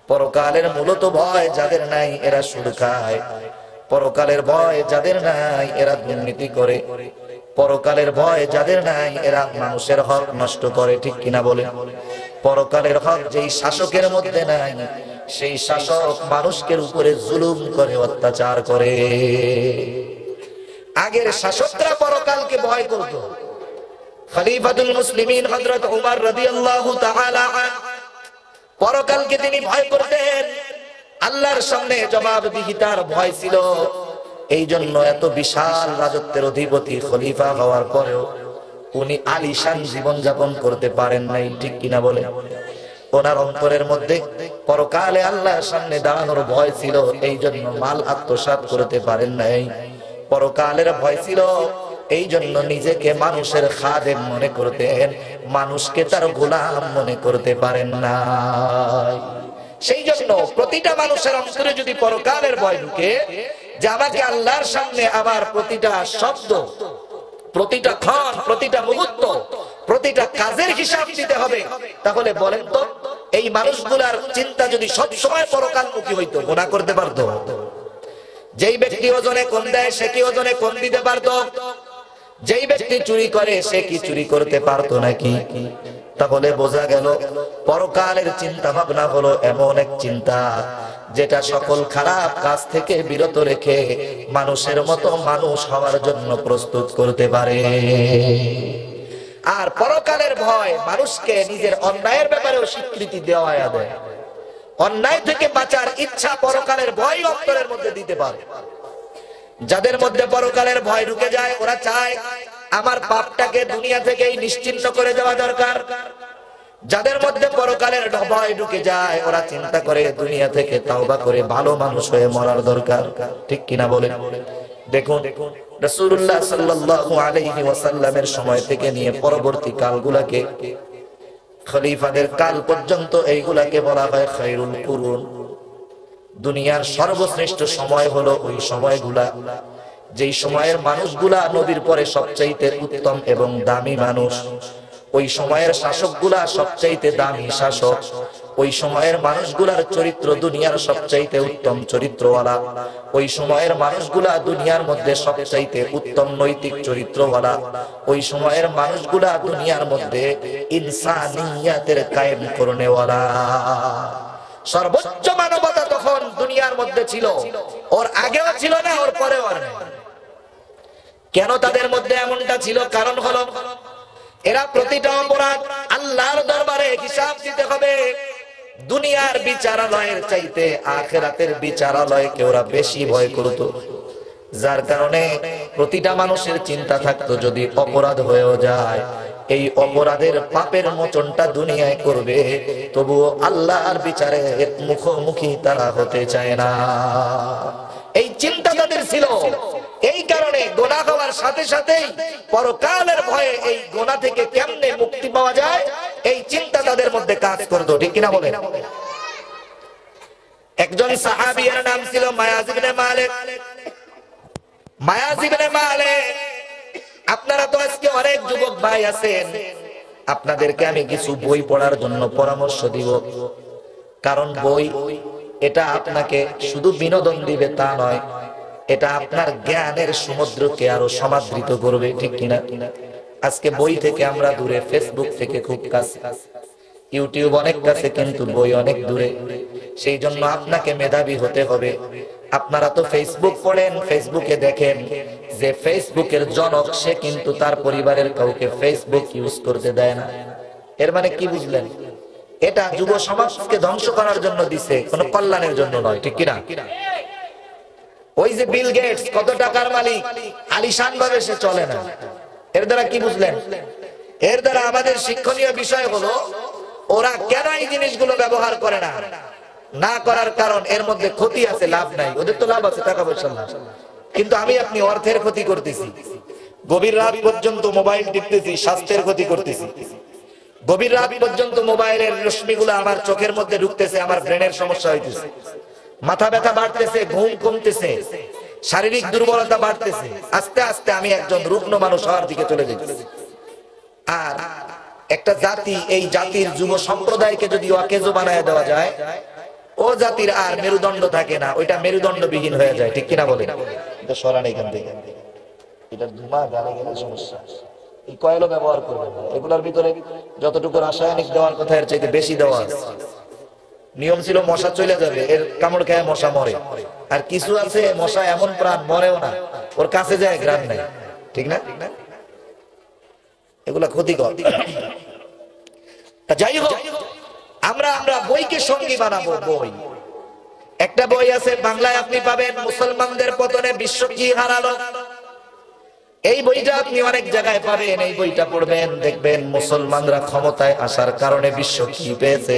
পরকালের মূলত ভয় যাদের নাই এরা সুদ খায়। পরকালের ভয় যাদের নাই এরা দুর্নীতি করে। পরকালের ভয় যাদের নাই এরা মানুষের হক নষ্ট করে, ঠিক কিনা বলে? পরকালের হক যেই শাসকের মধ্যে নাই, সেই শাসক মানুষের উপরে জুলুম করে, অত্যাচার করে। আগের শাসকরা পরকালকে ভয় করত। খলিফাতুল মুসলিমিন হযরত উমর রাদিয়াল্লাহু তাআলা পরকালকে তিনি ভয় করতেন। আল্লাহর সামনে জবাবদিহিতার ভয় ছিল। এই জন্য এত বিশাল রাজত্বের অধিপতি খলিফা হওয়ার পরেও উনি আলিশান জীবন যাপন করতে পারেন নাই, ঠিক কিনা বলে? ওনার অন্তরের মধ্যে পরকালে আল্লাহর সামনে দাঁড়ানোর ভয় ছিল, এই জন্য মাল আত্মসাৎ করতে পারেন নাই। পরকালের ভয় ছিল, এই জন্য নিজেকে মানুষের খাদেম মনে করতেন, মানুষকে তার গোলাম মনে করতে পারেন না। সেই জন্য প্রতিটা মানুষের অন্তরে যদি পরকালের ভয় ঢুকে, যে আমাকে আল্লাহর সামনে আমার প্রতিটা শব্দ, প্রতিটা ক্ষণ, প্রতিটা মুহূর্ত, প্রতিটা কাজের হিসাব দিতে হবে, তাহলে বলেন তো এই মানুষগুলার চিন্তা যদি সব সময় পরকালমুখী হইতো, গুনাহ করতে পারতো? যেই ব্যক্তি ওজনে কম দেয় সে কি ওজনে কম দিতে পারতো? যেই ব্যক্তি চুরি করে সে কি চুরি করতে পারতো নাকি? তাহলে বোঝা গেল পরকালের চিন্তা ভাবনা হলো এমন এক চিন্তা যেটা সকল খারাপ কাজ থেকে বিরত রেখে মানুষের মতো মানুষ হওয়ার জন্য প্রস্তুত করতে পারে। আর পরকালের ভয় মানুষকে নিজের অন্যায়ের ব্যাপারেও স্বীকৃতি দেওয়া দেয়। অন্যায় থেকে বাঁচার ইচ্ছা পরকালের ভয় অন্তরের মধ্যে দিতে পারে। যাদের মধ্যে পরকালের ভয় ঢুকে যায় ওরা চায় আমার পাপটাকে দুনিয়া থেকেই নিশ্চিহ্ন করে দেওয়া দরকার। যাদের মধ্যে পরকালের ভয় ঢুকে যায় ওরা চিন্তা করে দুনিয়া থেকে তাওবা করে ভালো মানুষ হয়ে মরার দরকার, ঠিক কিনা বলেন? দেখুন রাসূলুল্লাহ সাল্লাল্লাহু আলাইহি ওয়াসাল্লামের সময় থেকে নিয়ে পরবর্তী কালগুলাকে, খলিফাদের কাল পর্যন্ত এইগুলাকে বলা হয় খায়রুল কুরুন। দুনিয়ার সর্বশ্রেষ্ঠ সময় হলো ওই সময়গুলা যেই সময়ের মানুষগুলা নবীর পরে সবচাইতে উত্তম এবং দামি মানুষ। ওই সময়ের শাসকগুলা সবচাইতে দামি শাসক। ওই সময়ের মানুষগুলার চরিত্র দুনিয়ার সবচাইতে উত্তম চরিত্রওয়ালা। ওই সময়ের মানুষগুলা দুনিয়ার মধ্যে সবচাইতে উত্তম নৈতিক চরিত্রওয়ালা। ওই সময়ের মানুষগুলা দুনিয়ার মধ্যে ইনসানিয়াতের কায়েম করনেওয়ালা। সর্বোচ্চ মানবতা তখন দুনিয়ার মধ্যে ছিল, ওর আগেও ছিল না, ওর পরেও আর নেই। কেন তাদের মধ্যে এমনটা ছিল? কারণ হলো এরা প্রতিটা অপরাধ আল্লাহর দরবারে হিসাব দিতে হবে। দুনিয়ার বিচারালয়ের চাইতে আখিরাতের বিচারালয়কে ওরা বেশি ভয় করত। যার কারণে প্রতিটা মানুষের চিন্তা থাকতো যদি অপরাধ হয়েও যায়, এই অপরাধের পাপের মোচনটা দুনিয়ায় করবে, তবুও আল্লাহর বিচারে মুখোমুখি তারা হতে চায় না। এই চিন্তা তাদের ছিল। এই কারণে গুনাহ হওয়ার সাথে সাথেই পরকালের ভয়ে এই গুনাহ থেকে কেমনে মুক্তি পাওয়া যায় এই চিন্তা তাদের মধ্যে কাজ করতো। ঠিক কিনা বলেন? একজন সাহাবীর নাম ছিল মায়াজ ইবনে মালিক। মায়াজ ইবনে মালিক, আপনারা তো আজকে অনেক যুবক ভাই আছেন, আপনাদেরকে আমি কিছু বই পড়ার জন্য পরামর্শ দিব। কারণ বই এটা আপনাকে শুধু বিনোদন দিবে তা নয়, এটা আপনার জ্ঞানের সমুদ্রকে আরো সমাদৃত করবে। ঠিক কিনা? আজকে বই থেকে আমরা দূরে, ফেসবুক থেকে খুব কাছে, ইউটিউব অনেক কাছে, কিন্তু বই অনেক দূরে। সেই জন্য আপনাকে মেধাবী হতে হবে। আপনারা তো ফেসবুক পড়েন, ফেসবুকে দেখেন যে ফেসবুকের জনক সে কিন্তু তার পরিবারের কাউকে ফেসবুক ইউজ করতে দেয় না। এর মানে কি বুঝলেন? এটা যুব সমাজকে ধ্বংস করার জন্য দিছে, কোনো কল্যাণের জন্য নয়। ঠিক কিনা? ওই যে বিল গেটস কত টাকার মালিক, আলিশান ভাবে সে চলে না। এর দ্বারা কি বুঝলেন? এর দ্বারা আমাদের শিক্ষণীয় বিষয় হলো ওরা কেন এই জিনিসগুলো ব্যবহার করে না। না করার কারণ এর মধ্যে ক্ষতি আছে, লাভ নাই। ওদের তো লাভ আছে, টাকা পয়সা না, কিন্তু আমি আপনি অর্থের ক্ষতি করতেছি। গভীর রাত পর্যন্ত মোবাইল টিপতেছি, স্বাস্থ্যের ক্ষতি করতেছি। গভীর রাত পর্যন্ত মোবাইলের রশ্মিগুলো আমার চোখের মধ্যে ঢুকতেছে, আমার ব্রেনের সমস্যা হইতেছে, মাথা ব্যথা বাড়তেছে, ঘুম কমতেছে, শারীরিক দুর্বলতা বাড়তেছে। আস্তে আস্তে আমি একজন রুগ্ন মানুষ হওয়ার দিকে চলে যাচ্ছি। আর একটা জাতি, এই জাতির যুব সম্প্রদায়কে যদি অকেজো বানায় দেওয়া যায়, ও জাতির আর মেরুদণ্ড থাকে না, ওইটা মেরুদণ্ডবিহীন হয়ে যায়। ঠিক কিনা বলেন? এটা সরান এখান থেকে, এটার ধোঁয়া গানে গেলে সমস্যা। এই কয়েলও ব্যবহার করবে না, এগুলোর ভিতরে যতটুকু রাসায়নিক দেওয়ার কথা এর চাইতে বেশি দেওয়া আছে। নিয়ম ছিল মশা চলে যাবে, এর কামড় খেয়ে মশা মরে। আর কিছু আছে মশা এমন প্রাণ, মরেও না, ওর কাছে যায় গ্রাম নাই। ঠিক না? এগুলা ক্ষতিকর। যাই হোক, আমরা বইকে সঙ্গী বানাবো। বই, একটা বই আছে বাংলায় আপনি পাবেন, মুসলমানদের পতনে বিশ্ব কি হারালো। এই বইটা আপনি অনেক জায়গায় পাবেন। এই বইটা পড়বেন, দেখবেন মুসলমানরা ক্ষমতায় আসার কারণে বিশ্ব কি পেয়েছে।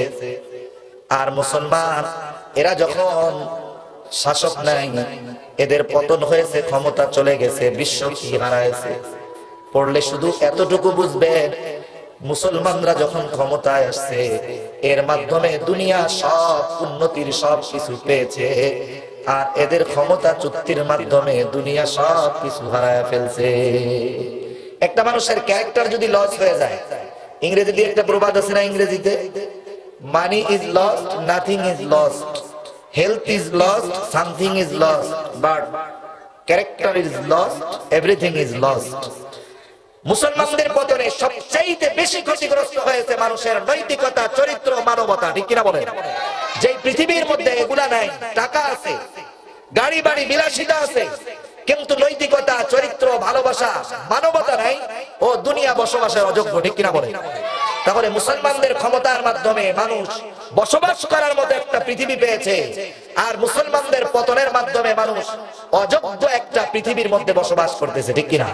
আর মুসলমান এরা যখন শাসক নাই, এদের পতন হয়েছে, ক্ষমতা চলে গেছে, বিশ্ব কি হারাইছে। পড়লে শুধু এতটুকু বুঝবেন, মুসলমানরা যখন ক্ষমতায় আসছে এর মাধ্যমে দুনিয়া সব উন্নতির সব কিছু পেয়েছে, আর এদের ক্ষমতা চুক্তির মাধ্যমে দুনিয়া সব কিছু হারায় ফেলছে। একটা মানুষের ক্যারেক্টার যদি লস হয়ে যায়, ইংরেজিতে একটা প্রবাদ আছে না, ইংরেজিতে, money is lost, nothing is lost, health is lost, something is lost, but character is lost, everything is lost. মুসলমানদের পতনে সবচেয়ে বেশি ক্ষতিগ্রস্ত হয়েছে মানুষের নৈতিকতা, চরিত্র, মানবতা। ঠিক কিনা বলেন? যে পৃথিবীর মধ্যে এগুলা নাই, টাকা আছে, গাড়ি বাড়ি বিলাসিতা আছে, কিন্তু নৈতিকতা, চরিত্র, ভালোবাসা, মানবতা নাই, ও দুনিয়া বসবাসের অযোগ্য। ঠিক কিনা বলেন? তাহলে মুসলমানদের ক্ষমতার মাধ্যমে মানুষ বসবাস করার মতো একটা পৃথিবী পেয়েছে, আর মুসলমানদের পতনের মাধ্যমে মানুষ অযোগ্য একটা পৃথিবীর মধ্যে বসবাস করতেছে। ঠিক কিনা?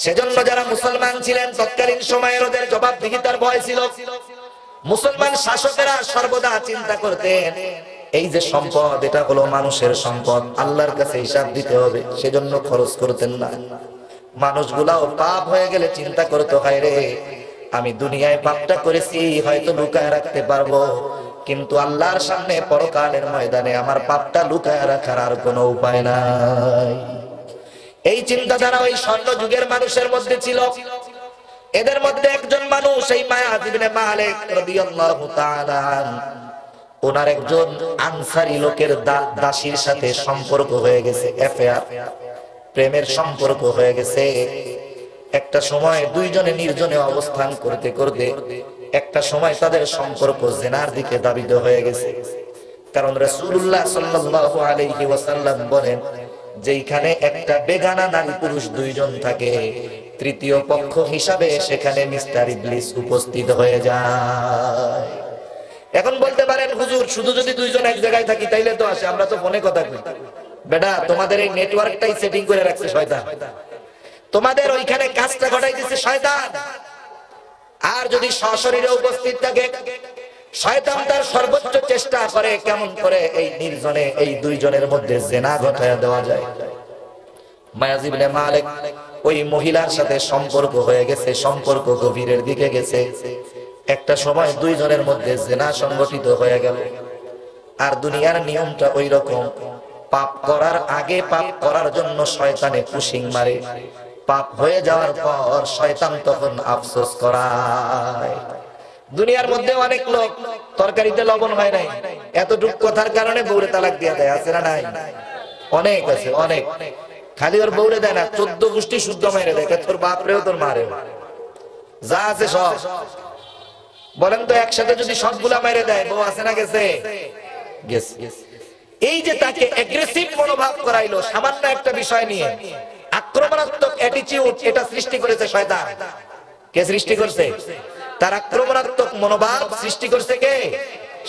সেজন্য যারা মুসলমান ছিলেন তৎকালীন সময়ের ওদের জবাবদিহিতার ভয় ছিল। মুসলমান শাসকেরা সর্বদা চিন্তা করতেন এই যে সম্পদ, এটা হলো মানুষের সম্পদ, আল্লাহর কাছে হিসাব দিতে হবে, সেজন্য খরচ করতেন না। মানুষগুলাও পাপ হয়ে গেলে চিন্তা করতে হয়, রে আমি দুনিয়ায় পাপটা করেছি, হয়তো লুকায় রাখতে পারবো, কিন্তু আল্লাহর সামনে পরকালের ময়দানে আমার পাপটা লুকায় রাখার আর কোনো উপায় নাই। এই চিন্তাধারা ওই স্বর্ণ যুগের মানুষের মধ্যে ছিল। এদের মধ্যে একজন মানুষ, এই মায়াজ ইবনে মালিক রাদিয়াল্লাহু তাআলা, ওনার একজন আনসারী লোকের দাসীর সাথে সম্পর্ক হয়ে গেছে, অ্যাফেয়ার, প্রেমের সম্পর্ক হয়ে গেছে। একটা সময় দুইজনে নির্জনে অবস্থান করতে করতে একটা সময় তাদের সম্পর্ক জিনার দিকে ধাবিত হয়ে গেছে। কারণ রাসূলুল্লাহ সাল্লাল্লাহু আলাইহি ওয়াসাল্লাম বলেন, যেখানে একটা বেগানা নারী পুরুষ দুইজন থাকে, তৃতীয় পক্ষ হিসাবে সেখানে মিস্টার ইবলিস উপস্থিত হয়ে যায়। এখন বলতে পারেন হুজুর শুধু যদি দুইজন এক জায়গায় থাকি তাইলে তো আসে, আমরা তো ফোনে কথা কই। বেটা তোমাদের এই নেটওয়ার্কটাই সেটিং করে রাখছে শয়তান, তোমাদের ওইখানে কাজটা ঘটাই দিচ্ছে শয়তান। আর যদি সশরীরে উপস্থিত থাকে, শয়তান তার সর্বোচ্চ চেষ্টা করে কেমন করে এই নির্জনে এই দুইজনের মধ্যে জিনা ঘটায়া দেওয়া যায়। মায়াজ ইবনে মালিক ওই মহিলার সাথে সম্পর্ক হয়ে গেছে, সম্পর্ক গভীরের দিকে গেছে। একটা সময় দুইজনের মধ্যে জিনা সংগঠিত হয়ে গেল। আর দুনিয়ার নিয়মটা ওই রকম, পাপ করার আগে পাপ করার জন্য শয়তানে পুশিং মারে, পাপ হয়ে যাওয়ার পর শয়তান তখন আফসোস করায়। দুনিয়ার মধ্যে অনেক লোক তরকারিতে লবণ হয় নাই, এতটুকু কথার কারণে বউরে তালাক দিয়ে দেয়, আছে না নাই? অনেক আছে, অনেক। খালি ওর বউরে দেয় না, 14 গোষ্ঠী শুদ্ধ মেরে দেয়, তোর বাপরেও তোর মারে, যা আছে সব। বলেন তো একসাথে যদি সবগুলা মেরে দেয়, বউ আছে না গেছে? এই যে তাকে অ্যাগ্রেসিভ মনোভাব করাইলো সামান্য একটা বিষয় নিয়ে, আক্রমণাত্মক অ্যাটিটিউড, এটা সৃষ্টি করেছে শয়তান। কে সৃষ্টি করছে? তার আক্রমণাত্মক মনোভাব সৃষ্টি করছে কে?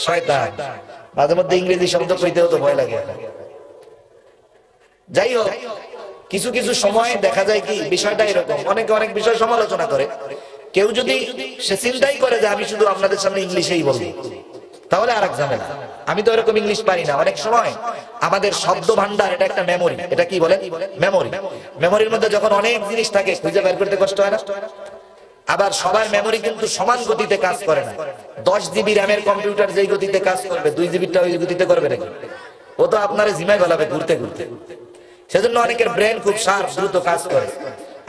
শয়তান। মাঝে মধ্যে ইংরেজি শব্দ কইতেও তো ভয় লাগে। যাই হোক, কিছু কিছু সময় দেখা যায় কি বিষয়টা এরকম, অনেকে অনেক বিষয় সমালোচনা করে। কেউ যদি সে চিন্তাই করে যে আমি শুধু আপনাদের সামনে ইংলিশেই বলবো, তাহলে আর এক ঝামেলা। আমি তো এরকম ইংলিশ পারি না। অনেক সময় আমাদের শব্দ ভান্ডার, এটা একটা মেমোরি। এটা কি বলে? মেমোরি। মেমোরির মধ্যে যখন অনেক জিনিস থাকে, খুঁজে বের করতে কষ্ট হয় না? আবার সবার মেমোরি কিন্তু সমান গতিতে কাজ করে না। 10 জিবি র্যামের কম্পিউটার যেই গতিতে কাজ করবে, 2 জিবিটা ওই গতিতে করবে নাকি? ও তো আপনারে জিমাই ফেলাবে ঘুরতে ঘুরতে। সেজন্য অনেকের ব্রেন খুব শার্প, দ্রুত কাজ করে।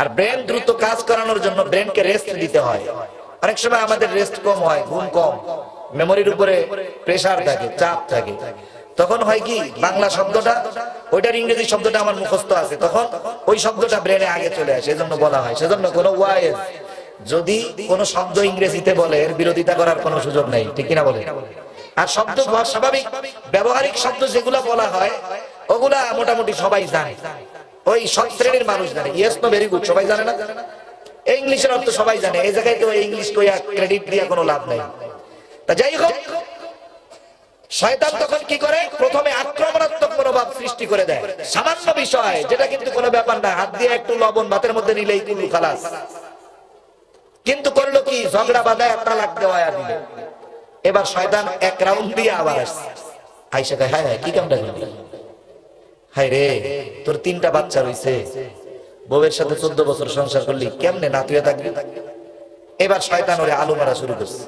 আর ব্রেন দ্রুত কাজ করানোর জন্য ব্রেনকে রেস্ট দিতে হয়। অনেক সময় আমাদের রেস্ট কম হয়, ঘুম কম, মেমোরির উপরে প্রেসার থাকে, চাপ থাকে। তখন হয় কি, বাংলা শব্দটা ওইটার ইংরেজি শব্দটা আমার মুখস্থ আছে, তখন ওই শব্দটা ব্রেনে আগে চলে আসে, সেজন্য বলা হয়। সেজন্য কোনো ওয়াইজ যদি কোনো শব্দ ইংরেজিতে বলে, এর বিরোধিতা করার কোনো সুযোগ নেই, ঠিক কিনা বলে? আর শব্দ স্বাভাবিক ব্যবহারিক শব্দ যেগুলা বলা হয়, ওগুলা মোটামুটি সবাই জানে, ওই সব শ্রেণীর মানুষ জানে। ইয়েস নো ভেরি গুড সবাই জানে না? ইংলিশের অর্থ সবাই জানে। এই জায়গায় তো ইংলিশ কইয়া ক্রেডিট দিয়া কোনো লাভ নাই। তা যাই হোক, শয়তান তখন কি করে? প্রথমে আক্রমণাত্মক মনোভাব সৃষ্টি করে দেয়। সামান্য বিষয়, যেটা কিন্তু কোনো ব্যাপার না, হাত দিয়ে একটু লবণ ভাতের মধ্যে নিলেই কিন্তু খালাস। কিন্তু করলো কি, ঝগড়া বাঁধায় তালাক দেওয়া দিল। এবার শয়তান এক রাউন্ড দিয়ে আবার আসছে, আইসা কয়, হায় হায় কি কামটা করলি? হায় রে, তোর 3টা বাচ্চা রয়েছে, বউয়ের সাথে 14 বছর সংসার করলি, কেমনে নাতুয়া থাকবি? এবার শয়তান ওরে আলু মারা শুরু করছে।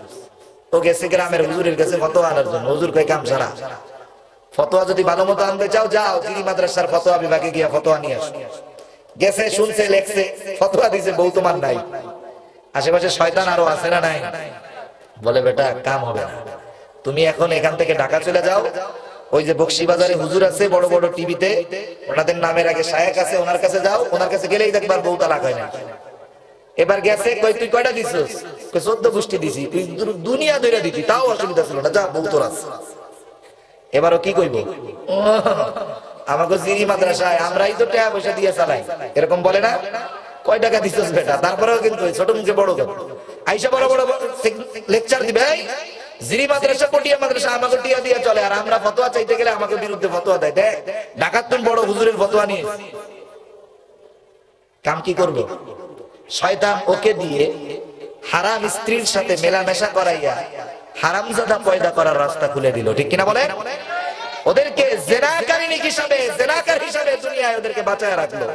ও গেছে গ্রামের হুজুরের কাছে ফতোয়া আনার জন্য। হুজুর কয়, কাম সারা, ফতোয়া যদি ভালো মতো আনতে চাও যাও জিরি মাদ্রাসার ফতোয়া বিভাগে গিয়া ফতোয়া নিয়ে আসো। গেছে, শুনছে, লেখছে, ফতোয়া দিছে, বউ তোমার নাই। আশেপাশে শয়তান আরো আছে না নাই? বলে, বেটা কাম হবে না, তুমি এখন এখান থেকে ঢাকা চলে যাও। ওই যে বকশিবাজারে হুজুর আছে বড় বড় টিভিতে, ওনাদের নামের আগে শায়েক আছে, ওনার কাছে যাও। ওনার কাছে গেলেই দেখবার বউ তালাক হয় না। এবার গেছে, কই তুই কয়টা দিছিস? কই 14 গোষ্ঠী দিছি। তুই দুনিয়া ধরে দিতি, তাও অসুবিধা ছিল না, যা বউ তোর আছে। এবারও কি কইব? আমাকে জিরি মাদ্রাসায় আমরাই তো টাকা পয়সা দিয়ে চালাই, এরকম বলে না? কয় টাকা দিছিস বেটা? তারপরেও কিন্তু ছোট মুখে বড় কথা। আইসা বড় বড় লেকচার দিবে, জিরি মাদ্রাসা পটিয়া মাদ্রাসা আমাকে টিয়া দিয়ে চলে, আর আমরা ফতোয়া চাইতে গেলে আমাকে বিরুদ্ধে ফতোয়া দেয়। দেখ, ঢাকার তুমি বড় হুজুরের ফতোয়া নিয়ে কাম কি করবে? শয়তান ওকে দিয়ে হারাম স্ত্রীর সাথে মেলামেশা করাইয়া হারামজাদা পয়দা করার রাস্তা খুলে দিল, ঠিক কিনা বলেন? ওদেরকে জেনাকারিনী হিসাবে, জেনাকার হিসাবে দুনিয়ায় ওদেরকে বাঁচায় রাখলো।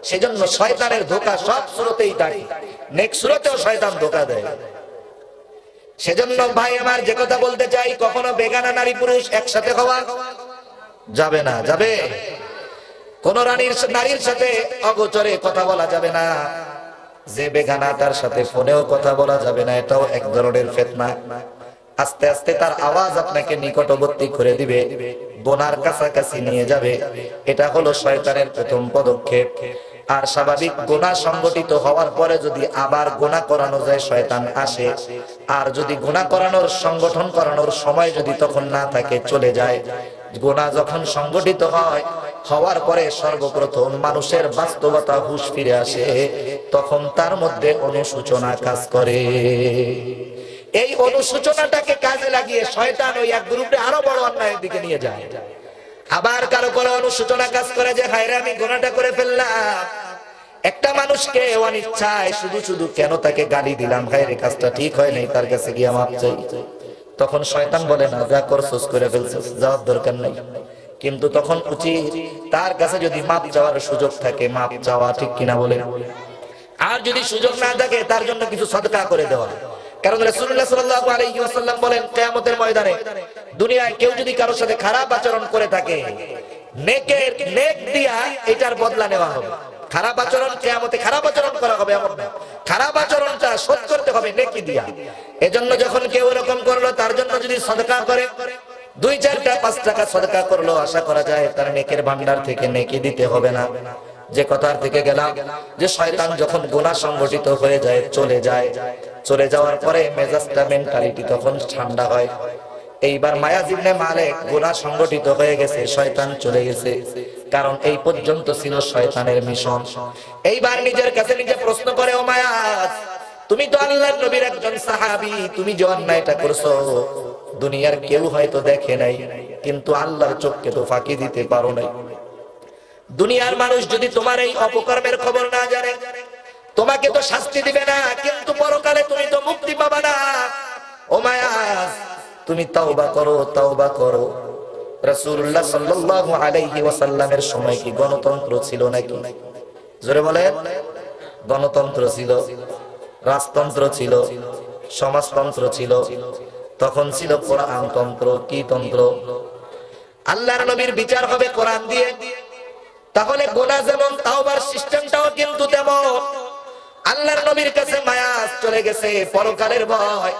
সেজন্য শয়তানের ধোঁকা সব সুরতেই থাকে, নেক্সট সুরতেও শয়তান ধোঁকা দেয়। সেজন্য ভাই আমার, যে কথা বলতে চাই, কখনো বেগানা নারী পুরুষ একসাথে হওয়া যাবে না। যাবে? কোন নারীর সাথে অগোচরে কথা বলা যাবে না। যে বেগানা তার সাথে ফোনেও কথা বলা যাবে না, এটাও এক ধরনের ফিতনা। আস্তে আস্তে তার আওয়াজ আপনাকে নিকটবর্তী করে দিবে, গোনার কাছাকাছি নিয়ে যাবে। এটা হলো শয়তানের প্রথম পদক্ষেপ। আর স্বাভাবিক গোনা সংগঠিত হওয়ার পরে যদি আবার গোনা করানো যায়, শয়তান আসে। আর যদি গোনা করানোর, সংগঠন করানোর সময় যদি তখন না থাকে, চলে যায়। গোনা যখন সংগঠিত হয়, হওয়ার পরে সর্বপ্রথম মানুষের বাস্তবতা হুঁশ ফিরে আসে, তখন তার মধ্যে অনুশোচনা কাজ করে। এই অনুশোচনাটাকে কাজে লাগিয়ে শয়তান ওই এক গ্রুপে আরো বড় অন্যায়ের দিকে নিয়ে যায়। আবার কারো কারো অনুশোচনা কাজ করে যে হায়রে আমি গুনাহটা করে ফেললাম। একটা মানুষকে অনিচ্ছায় শুধু শুধু কেন তাকে গালি দিলাম, হায়রে কাজটা ঠিক হয় নাই, তার কাছে গিয়ে মাপ চাই। তখন শয়তান বলে না, যা করছস করে ফেলছস, যাওয়ার দরকার নাই। কিন্তু তখন উচিত তার কাছে যদি মাপ চাওয়ার সুযোগ থাকে মাপ চাওয়া, ঠিক কিনা বলেন? আর যদি সুযোগ না থাকে তার জন্য কিছু সদকা করে দেওয়া। কারণ রাসূলুল্লাহ সাল্লাল্লাহু আলাইহি ওয়াসাল্লাম বলেন, কিয়ামতের ময়দানে দুনিয়ায় কেউ যদি কারোর সাথে খারাপ আচরণ করে থাকে, নেক দিয়া এটার বদলা নেওয়া হবে। খারাপ আচরণ কিয়ামতে খারাপ আচরণ করা হবে এমন না, খারাপ আচরণটা শোধ করতে হবে নেকি দিয়া। এজন্য যখন কেউ এরকম করলো তার জন্য যদি সদকা করে, 2, 4 টা 5 টাকা সদকা করলো, আশা করা যায় তার নেকের ভান্ডার থেকে নেকি দিতে হবে না। যে কথার থেকে গেলাম যে শয়তান যখন গুনাহ সংগঠিত হয়ে যায় চলে যাওয়ার পরে মেজাজটা মেন্টালিটি তখন ঠান্ডা হয়। এইবার মায়াজ ইবনে মালিক গুনাহ সংগঠিত হয়ে গেছে, শয়তান চলে গেছে, কারণ এই পর্যন্ত ছিল শয়তানের মিশন। এইবার নিজের কাছে নিজে প্রশ্ন করে, ও মায়াজ, তুমি তো আল্লাহর নবীর একজন সাহাবী, তুমি যে অন্যায়টা করছো দুনিয়ার কেউ হয়তো দেখে নাই, কিন্তু আল্লাহর চোখকে তো ফাঁকি দিতে পারো নাই। দুনিয়ার মানুষ যদি তোমার এই অপকর্মের খবর না জানে তোমাকে তো শাস্তি দিবে না, কিন্তু পরকালে তুমি তো মুক্তি পাবে না। ও মায়াজ, তুমি তাওবা করো। রাসূলুল্লাহ সাল্লাল্লাহু আলাইহি ওয়াসাল্লামের সময় কি গণতন্ত্র ছিল নাকি? জোরে বলেন। গণতন্ত্র ছিল, রাজতন্ত্র ছিল, সমাজতন্ত্র ছিল, তখন ছিল কোরআন তন্ত্র। কি তন্ত্র? আল্লাহর নবীর বিচার হবে কোরআন দিয়ে। তাহলে গুনাহ যেমন তাওবার সিস্টেমটাও কিন্তু তেমন। আল্লাহর নবীর কাছে মায়াজ চলে গেছে, পরকালের ভয়।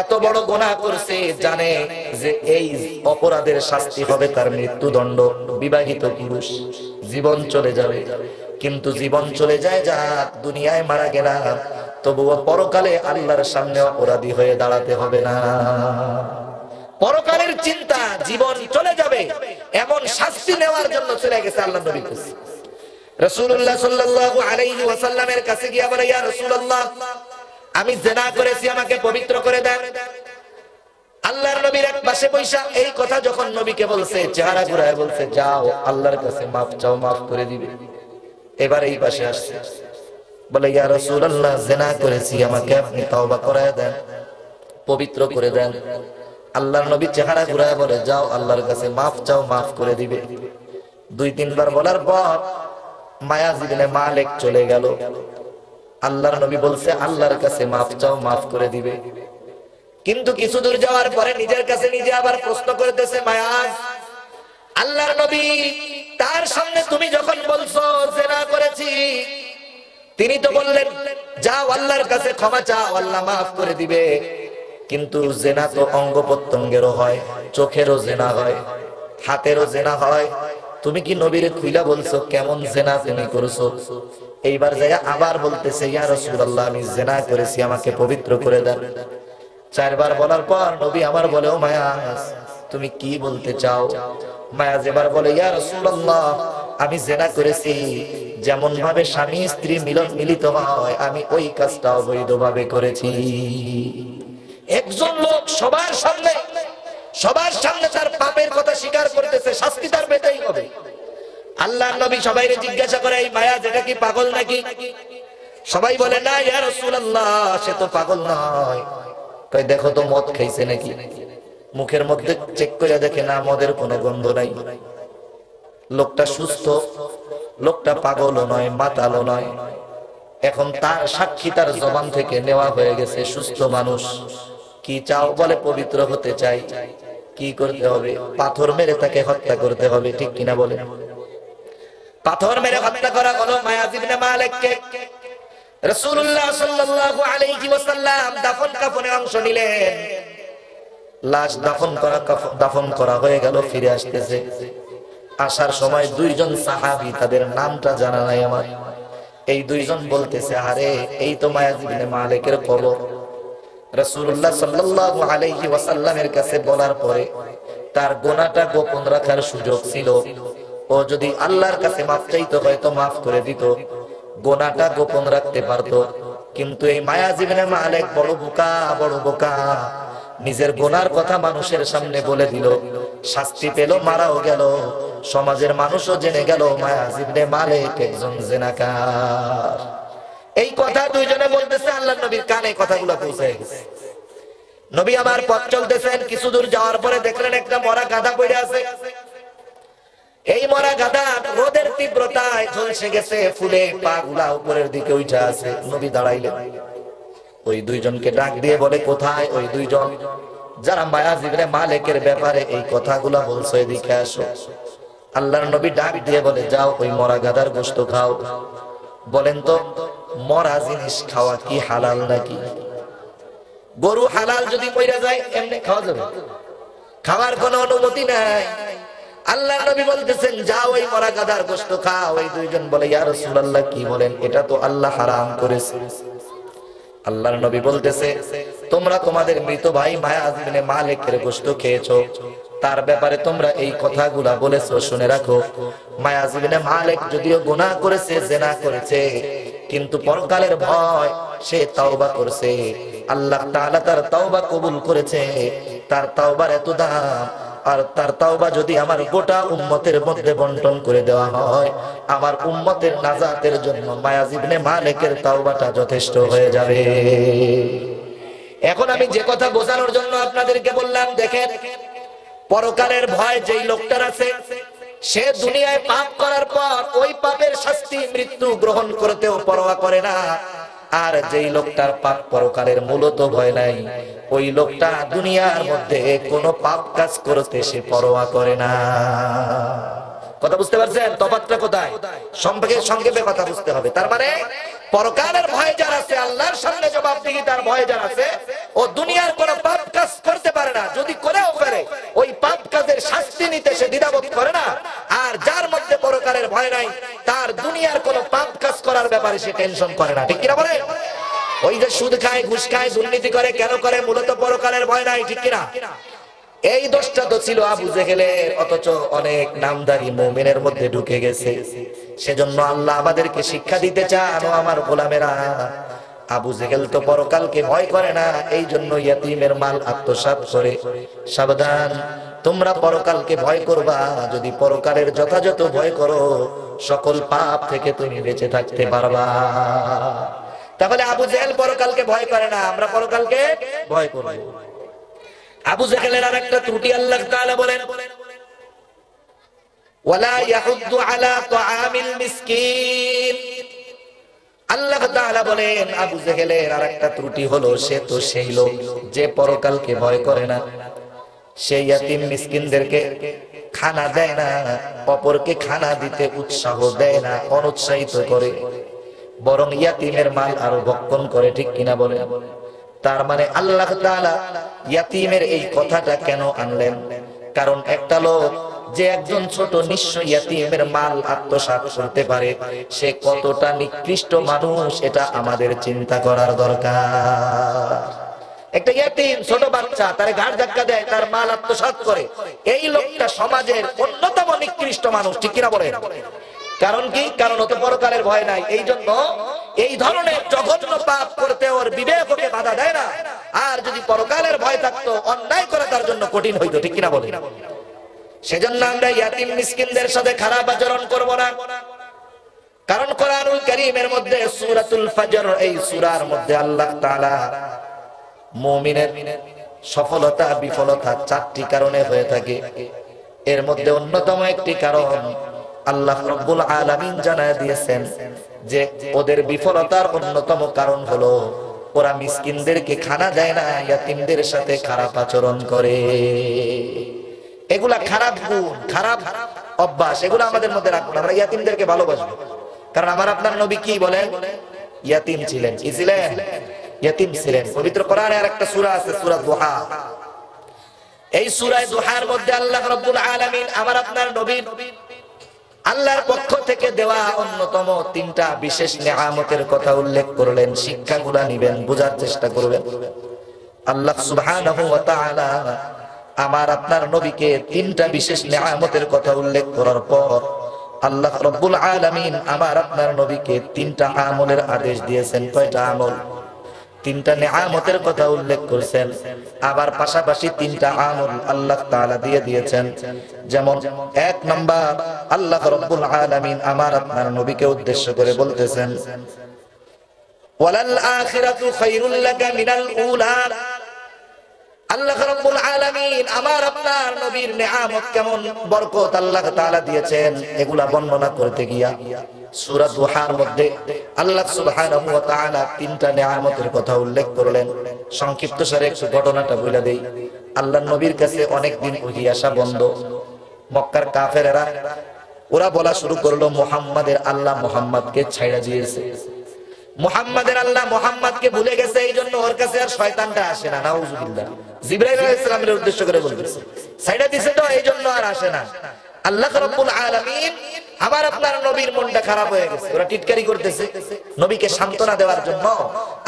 এত বড় গুনাহ করছে, জানে যে এই অপরাধের শাস্তি হবে তার মৃত্যুদণ্ড। বিবাহিত পুরুষ, জীবন চলে যাবে, কিন্তু জীবন চলে যায় যাক, দুনিয়ায় মারা গেলাম, তবুও পরকালে আল্লাহর সামনে অপরাধী হয়ে দাঁড়াতে হবে না। পরকালের চিন্তা, জীবন চলে যাবে এমন শাস্তি নেওয়ার জন্য চলে গেছে আল্লাহর নবীর কাছে। রাসূলুল্লাহ সাল্লাল্লাহু আলাইহি ওয়াসাল্লামের কাছে গিয়ে বলে, ইয়া রাসূলুল্লাহ, আমি জিনা করেছি, আমাকে পবিত্র করে দেন। আল্লাহর নবীর এক পাশে বৈশা এই কথা যখন নবীকে বলছে, চেহারা ঘুরায় বলছে, যাও আল্লাহর কাছে মাফ চাও, মাফ করে দিবে। এবার এই পাশে আসছে, বলে, ইয়া রাসূলুল্লাহ, জিনা করেছি, আমাকে আপনি তওবা করায় দেন, পবিত্র করে দেন। আল্লাহর নবী চেহারা ঘুরায় বলে, যাও আল্লাহর কাছে মাফ চাও, মাফ করে দিবে। 2-3 বার বলার পর মায়াজ ইবনে মালিক চলে গেল। আল্লাহর নবী বলছে, আল্লাহর কাছে মাফ চাও, মাফ করে দিবে। কিন্তু কিছু দূর যাওয়ার পরে নিজের কাছে নিজে আবার প্রশ্ন করতেছে, মায়াজ, আল্লাহর নবী তার সামনে তুমি যখন বলছো জিনা করেছি, তিনি তো বললেন যাও আল্লাহর কাছে ক্ষমা চাও, আল্লাহ মাফ করে দিবে। কিন্তু জিনা তো অঙ্গ প্রত্যঙ্গেরও হয়, চোখেরও জিনা হয়, হাতেরও জিনা হয়। তুমি কি নবীরে খুইলা বলছো কেমন জিনা তুমি করেছো? এইবার যাইয়া আবার বলতেছে, ইয়া রাসূলুল্লাহ, আমি জিনা করেছি, আমাকে পবিত্র করে দেন। 4 বার বলার পর নবী আমার বলে, ও মায়াজ, তুমি কি বলতে চাও? মায়াজ এবার বলে, ইয়া রাসূলুল্লাহ, আমি জিনা করেছি, যেমন ভাবে স্বামী স্ত্রী মিলিত হয়, আমি ওই কাজটা অবৈধভাবে করেছি। একজন লোক সবার সামনে তার পাপের কথা স্বীকার করতেছে, শাস্তি তার পেতেই হবে। আল্লাহর নবী সবাইকে জিজ্ঞাসা করে, এই মায়াজ এটা কি পাগল নাকি? সবাই বলে, না ইয়া রাসূলুল্লাহ, সে তো পাগল নয়। কই দেখো তো মদ খাইছে নাকি? মুখের মধ্যে চেক করে দেখে, না, মদের কোনো গন্ধ নাই। লোকটা সুস্থ, লোকটা পাগলও নয়, মাতালও নয়। এখন তার সাক্ষী তার জবান থেকে নেওয়া হয়ে গেছে, সুস্থ মানুষ। কি চাও? বলে, পবিত্র হতে চাই। কি করতে হবে? পাথর মেরে তাকে হত্যা করতে হবে, ঠিক কিনা বলে? পাথর মেরে হত্যা করা হলো মায়াজ ইবনে মালিককে। রাসূলুল্লাহ সাল্লাল্লাহু আলাইহি ওয়াসাল্লাম দাফন কাফনে অংশ নিলেন। লাশ দাফন করা হয়ে গেল, ফিরে আসতেছে। আসার সময় 2 জন সাহাবী, তাদের নামটা জানা নাই আমার, এই 2 জন বলতেছে, আরে এই তো মায়াজ ইবনে মালিকের কবর। রাসূলুল্লাহ সাল্লাল্লাহু আলাইহি ওয়াসাল্লামের কাছে বলার পরে তার গুনাহটা গোপন রাখার সুযোগ ছিল। ও যদি আল্লাহর কাছে মাফ চাইতো হয়তো মাফ করে দিত, গুনাহটা গোপন রাখতে পারতো। কিন্তু এই মায়াজ ইবনে মালিক বড় বোকা, নিজের গুনার কথা মানুষের সামনে বলে দিল, শাস্তি পেল, মারাও গেল, সমাজের মানুষও জেনে গেল মায়াজ ইবনে মালিক একজন জিনাকার। এই কথা দুইজনে বলতেছে, আল্লাহর নবীর কানে কথাগুলো পৌঁছে গেছে। নবী আমার পথ চলতেছেন, কিছু দূর যাওয়ার পরে দেখলেন একটা মরা গাধা পড়ে আছে। এই মরা গাধা রোদের তীব্রতায় ঝলসে গেছে, ফুলে পা গুলা উপরের দিকে উঠে আছে। নবী দাঁড়াইলেন, ওই দুইজনকে ডাক দিয়ে বলে, কোথায় ওই দুইজন যারা মায়াজ ইবনে মালিকের ব্যাপারে এই কথাগুলা বলছো, এদিকে আসো। আল্লাহর নবী ডাক দিয়ে বলে, যাও ওই মরা গাধার গোশত খাও। বলেন তো, মরা জিনিস খাওয়া কি হালাল নাকি? গরু হালাল যদি মইরা যায় এমনি খাওয়া যাবে? খাওয়ার কোনো অনুমতি নাই। আল্লাহর নবী বলতেছেন, যাও ওই মরা গাধার গোশত খাও। ওই দুইজন বলে, ইয়া রাসূলুল্লাহ কি বলেন, এটা তো আল্লাহ হারাম করেছে। আল্লাহর নবী বলতেছে, তোমরা তোমাদের মৃত ভাই মায়াজ ইবনে মালিকের গোশত খেয়েছো, তার ব্যাপারে তোমরা এই কথাগুলা বলেছো, শুনে রাখো, মায়াজ ইবনে মালিক যদিও গুনাহ করেছে, জিনা করেছে, কিন্তু পরকালের ভয় সে তাওবা করছে। আল্লাহ তাআলা তার তাওবা কবুল করেছে। তার তাওবার এত দাম, আর তার তাওবা যদি আমার গোটা উম্মতের মধ্যে বন্টন করে দেওয়া হয়, আমার উম্মতের নাজাতের জন্য মায়াজ ইবনে মালিকের তাওবাটা যথেষ্ট হয়ে যাবে। এখন আমি যে কথা বোঝানোর জন্য আপনাদেরকে বললাম, দেখেন, পরকালের ভয় যেই লোকটার আছে, সে দুনিয়ায় পাপ করার পর ওই পাপের শাস্তি মৃত্যু গ্রহণ করতেও পরোয়া করে না। আর যেই লোকটার পাপ পরকালের মূলত ভয় নাই, ওই লোকটা দুনিয়ার মধ্যে কোনো পাপ কাজ করতে সে পরোয়া করে না। কথা বুঝতে পারছেন? তফাৎটা কোথায়? সংক্ষেপে কথা বুঝতে হবে। তার মানে পরকালের ভয় যার আছে, আল্লাহর সামনে জবাবদিহিতার ভয় যার আছে, ও দুনিয়ার কোনো পাপ কাজ করতে পারে না। যদি করেও পারে, ওই পাপ কাজের শাস্তি নিতে সে দ্বিধাবোধ করে না। আর যার মধ্যে পরকালের ভয় নাই, তার দুনিয়ার কোনো পাপ কাজ করার ব্যাপারে সে টেনশন করে না। ঠিক কিনা বলে? ওই যে সুদ খায়, ঘুষ খায়, দুর্নীতি করে, কেন করে? মূলত পরকালের ভয় নাই। ঠিক কিনা? এই দোষটা তো ছিল আবু জেহেলের, অথচ অনেক নামদারি মুমিনের মধ্যে ঢুকে গেছে। সেজন্য আল্লাহ আমাদেরকে শিক্ষা দিতে চান, ও আমার গোলামেরা, আবু জেহেল তো পরকালকে ভয় করে না, এই জন্য ইয়াতীমের মাল আত্মসাৎ করে। সাবধান, তোমরা পরকালকে ভয় করবা। যদি পরকালের যথাযথ ভয় করো, সকল পাপ থেকে তুমি বেঁচে থাকতে পারবা। তাহলে আবু জেহেল পরকালকে ভয় করে না, আমরা পরকালকে ভয় করব। আবু জেহেলের আরেকটা ত্রুটি আল্লাহ তাআলা বলেন, ওয়ালা ইয়াহুদ্দু আলা তাআমিল মিসকিন। আল্লাহ তাআলা বলেন, আবু জেহেলের আরেকটা ত্রুটি হলো, সে তো সেই লোক যে পরকালকে ভয় করে না। সে ইয়াতীম মিসকিনদেরকে খানা দেয় না, অপরকে খানা দিতে উৎসাহ দেয় না, অনুৎসাহিত করে, বরং ইয়াতীমের মাল আরো ভক্ষণ করে। ঠিক কিনা বলে? তার মানে আল্লাহ তাআলা ইয়াতীমের এই কথাটা কেন আনলেন? কারণ একটা লোক যে একজন ছোট নিঃস্ব ইয়াতীমের মাল আত্মসাৎ করতে পারে, সে কতটা নিকৃষ্ট মানুষ, এটা আমাদের চিন্তা করার দরকার। একটা ইয়াতীম ছোট বাচ্চা, তার ঘাড় ধাক্কা দেয়, তার মাল আত্মসাৎ করে, এই লোকটা সমাজের অন্যতম নিকৃষ্ট মানুষ। ঠিক কিনা বলে? কারণ কি? কারণ ও তো পরকালের ভয় নাই। এই জন্য এই ধরনের জঘন্য পাপ করতে ওর বিবেক ওকে বাধা দেয় না। আর যদি পরকালের ভয় থাকতো, অন্যায় করা তার জন্য কঠিন হইতো। ঠিক কিনা বলে? সেজন্য আমরা ইয়াতীম মিসকিনদের সাথে খারাপ আচরণ করব না। কারণ কোরআনুল কারীমের মধ্যে সূরাতুল ফজর, এই সূরার মধ্যে আল্লাহ তাআলা মুমিনের সফলতা বিফলতা চারটি কারণে হয়ে থাকে। এর মধ্যে অন্যতম একটি কারণ আল্লাহ রাব্বুল আলামিন জানায় দিয়েছেন যে ওদের বিফলতার অন্যতম কারণ হলো ওরা মিসকিনদেরকে খানা দেয় না, ইয়াতীমদের সাথে খারাপ আচরণ করে। এগুলা খারাপ গুণ, খারাপ অভ্যাস, এগুলো আমাদের মধ্যে রাখবো না। আমরা ইয়াতীমদেরকে ভালোবাসবো। কারণ আমার আপনার নবী কি বলেন? ইয়াতীম ছিলেন। কি ছিলেন? ইয়াতীম ছিলেন। পবিত্র কোরআনে আরেকটা সূরা আছে, সূরা দুহা। এই সূরা দুহার মধ্যে আল্লাহ রাব্বুল আলামিন আমার আপনার নবীর আল্লাহর পক্ষ থেকে দেওয়া অন্যতম তিনটা বিশেষ নিয়ামতের কথা উল্লেখ করলেন। শিক্ষাগুলো নিবেন, বোঝার চেষ্টা করবেন। আল্লাহ সুবহানাহু ওয়া তাআলা আমার আপনার নবীকে তিনটা বিশেষ নিয়ামতের কথা উল্লেখ করার পর আল্লাহ রাব্বুল আলামিন আমার আপনার নবীকে তিনটা আমলের আদেশ দিয়েছেন। কয়টা আমল? তিনটা নেয়ামতের কথা উল্লেখ করেছেন, আবার পাশাপাশি তিনটা আমল আল্লাহ তাআলা দিয়ে দিয়েছেন। যেমন এক নাম্বার, আল্লাহ রাব্বুল আলামিন আমার আপনার নবীকে উদ্দেশ্য করে বলতেছেন, ওয়ালাল আখিরাতু খায়রুল লাকা মিনাল উলা। আল্লাহ রাব্বুল আলামিন আমার আপনার নবীর নেয়ামত কেমন বরকত আল্লাহ তাআলা দিয়েছেন, এগুলা বর্ণনা করতে গিয়া সূরা দুহার মধ্যে আল্লাহ সুবহানাহু ওয়া তাআলা তিনটা নেয়ামতের কথা উল্লেখ করলেন। সংক্ষিপ্ত সারে একটু ঘটনাটা বলে দেই। আল্লাহর নবীর কাছে অনেক দিন ওহী আসা বন্ধ। মক্কার কাফেররা ওরা বলা শুরু করলো, মুহাম্মাদের আল্লাহ মুহাম্মাদকে ছাইড়া দিয়েছে, মুহাম্মাদের আল্লাহ মুহাম্মাদকে ভুলে গেছে, এইজন্য ওর কাছে আর শয়তানটা আসে না। নাউজুবিল্লাহ। জিবরাইল আলাইহিস সালামের উদ্দেশ্য করে বলতেছে, ছাইড়া দিয়েছে তো এইজন্য আর আসে না। আল্লাহ রাব্বুল আলামিন আবার আপনার নবীর মনটা খারাপ হয়ে গেছে, ওরা টিটকারি করতেছে। নবীকে সান্ত্বনা দেওয়ার জন্য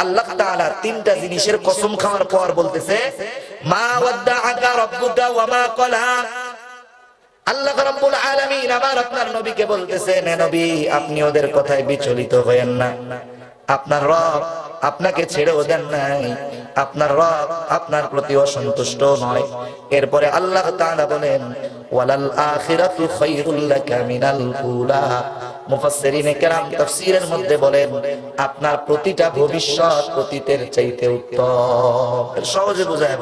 আল্লাহ তাআলা তিনটা জিনিসের কসম খাওয়ার পর বলতেছে, মা ওয়াদ্দাআকা রাব্বুকা ওয়া মা ক্বালা। আল্লাহ রাব্বুল আলামিন আবার আপনার নবীকে বলতেছেন, হে নবী আপনি ওদের কথায় বিচলিত হয়েন না, আপনার রব আপনাকে ছেড়েও দেন নাই, আপনার রব আপনার প্রতি অসন্তুষ্ট নয়। এরপরে আল্লাহ তাআলা বলেন, ওয়ালাল আখিরাতু খায়রুল লাকা মিনাল উলা। মুফাসসিরিনে কেরাম তাফসীরের মধ্যে বলেন, আপনার প্রতিটা ভবিষ্যৎ অতীতের চাইতে উত্তম। সহজে বোঝায়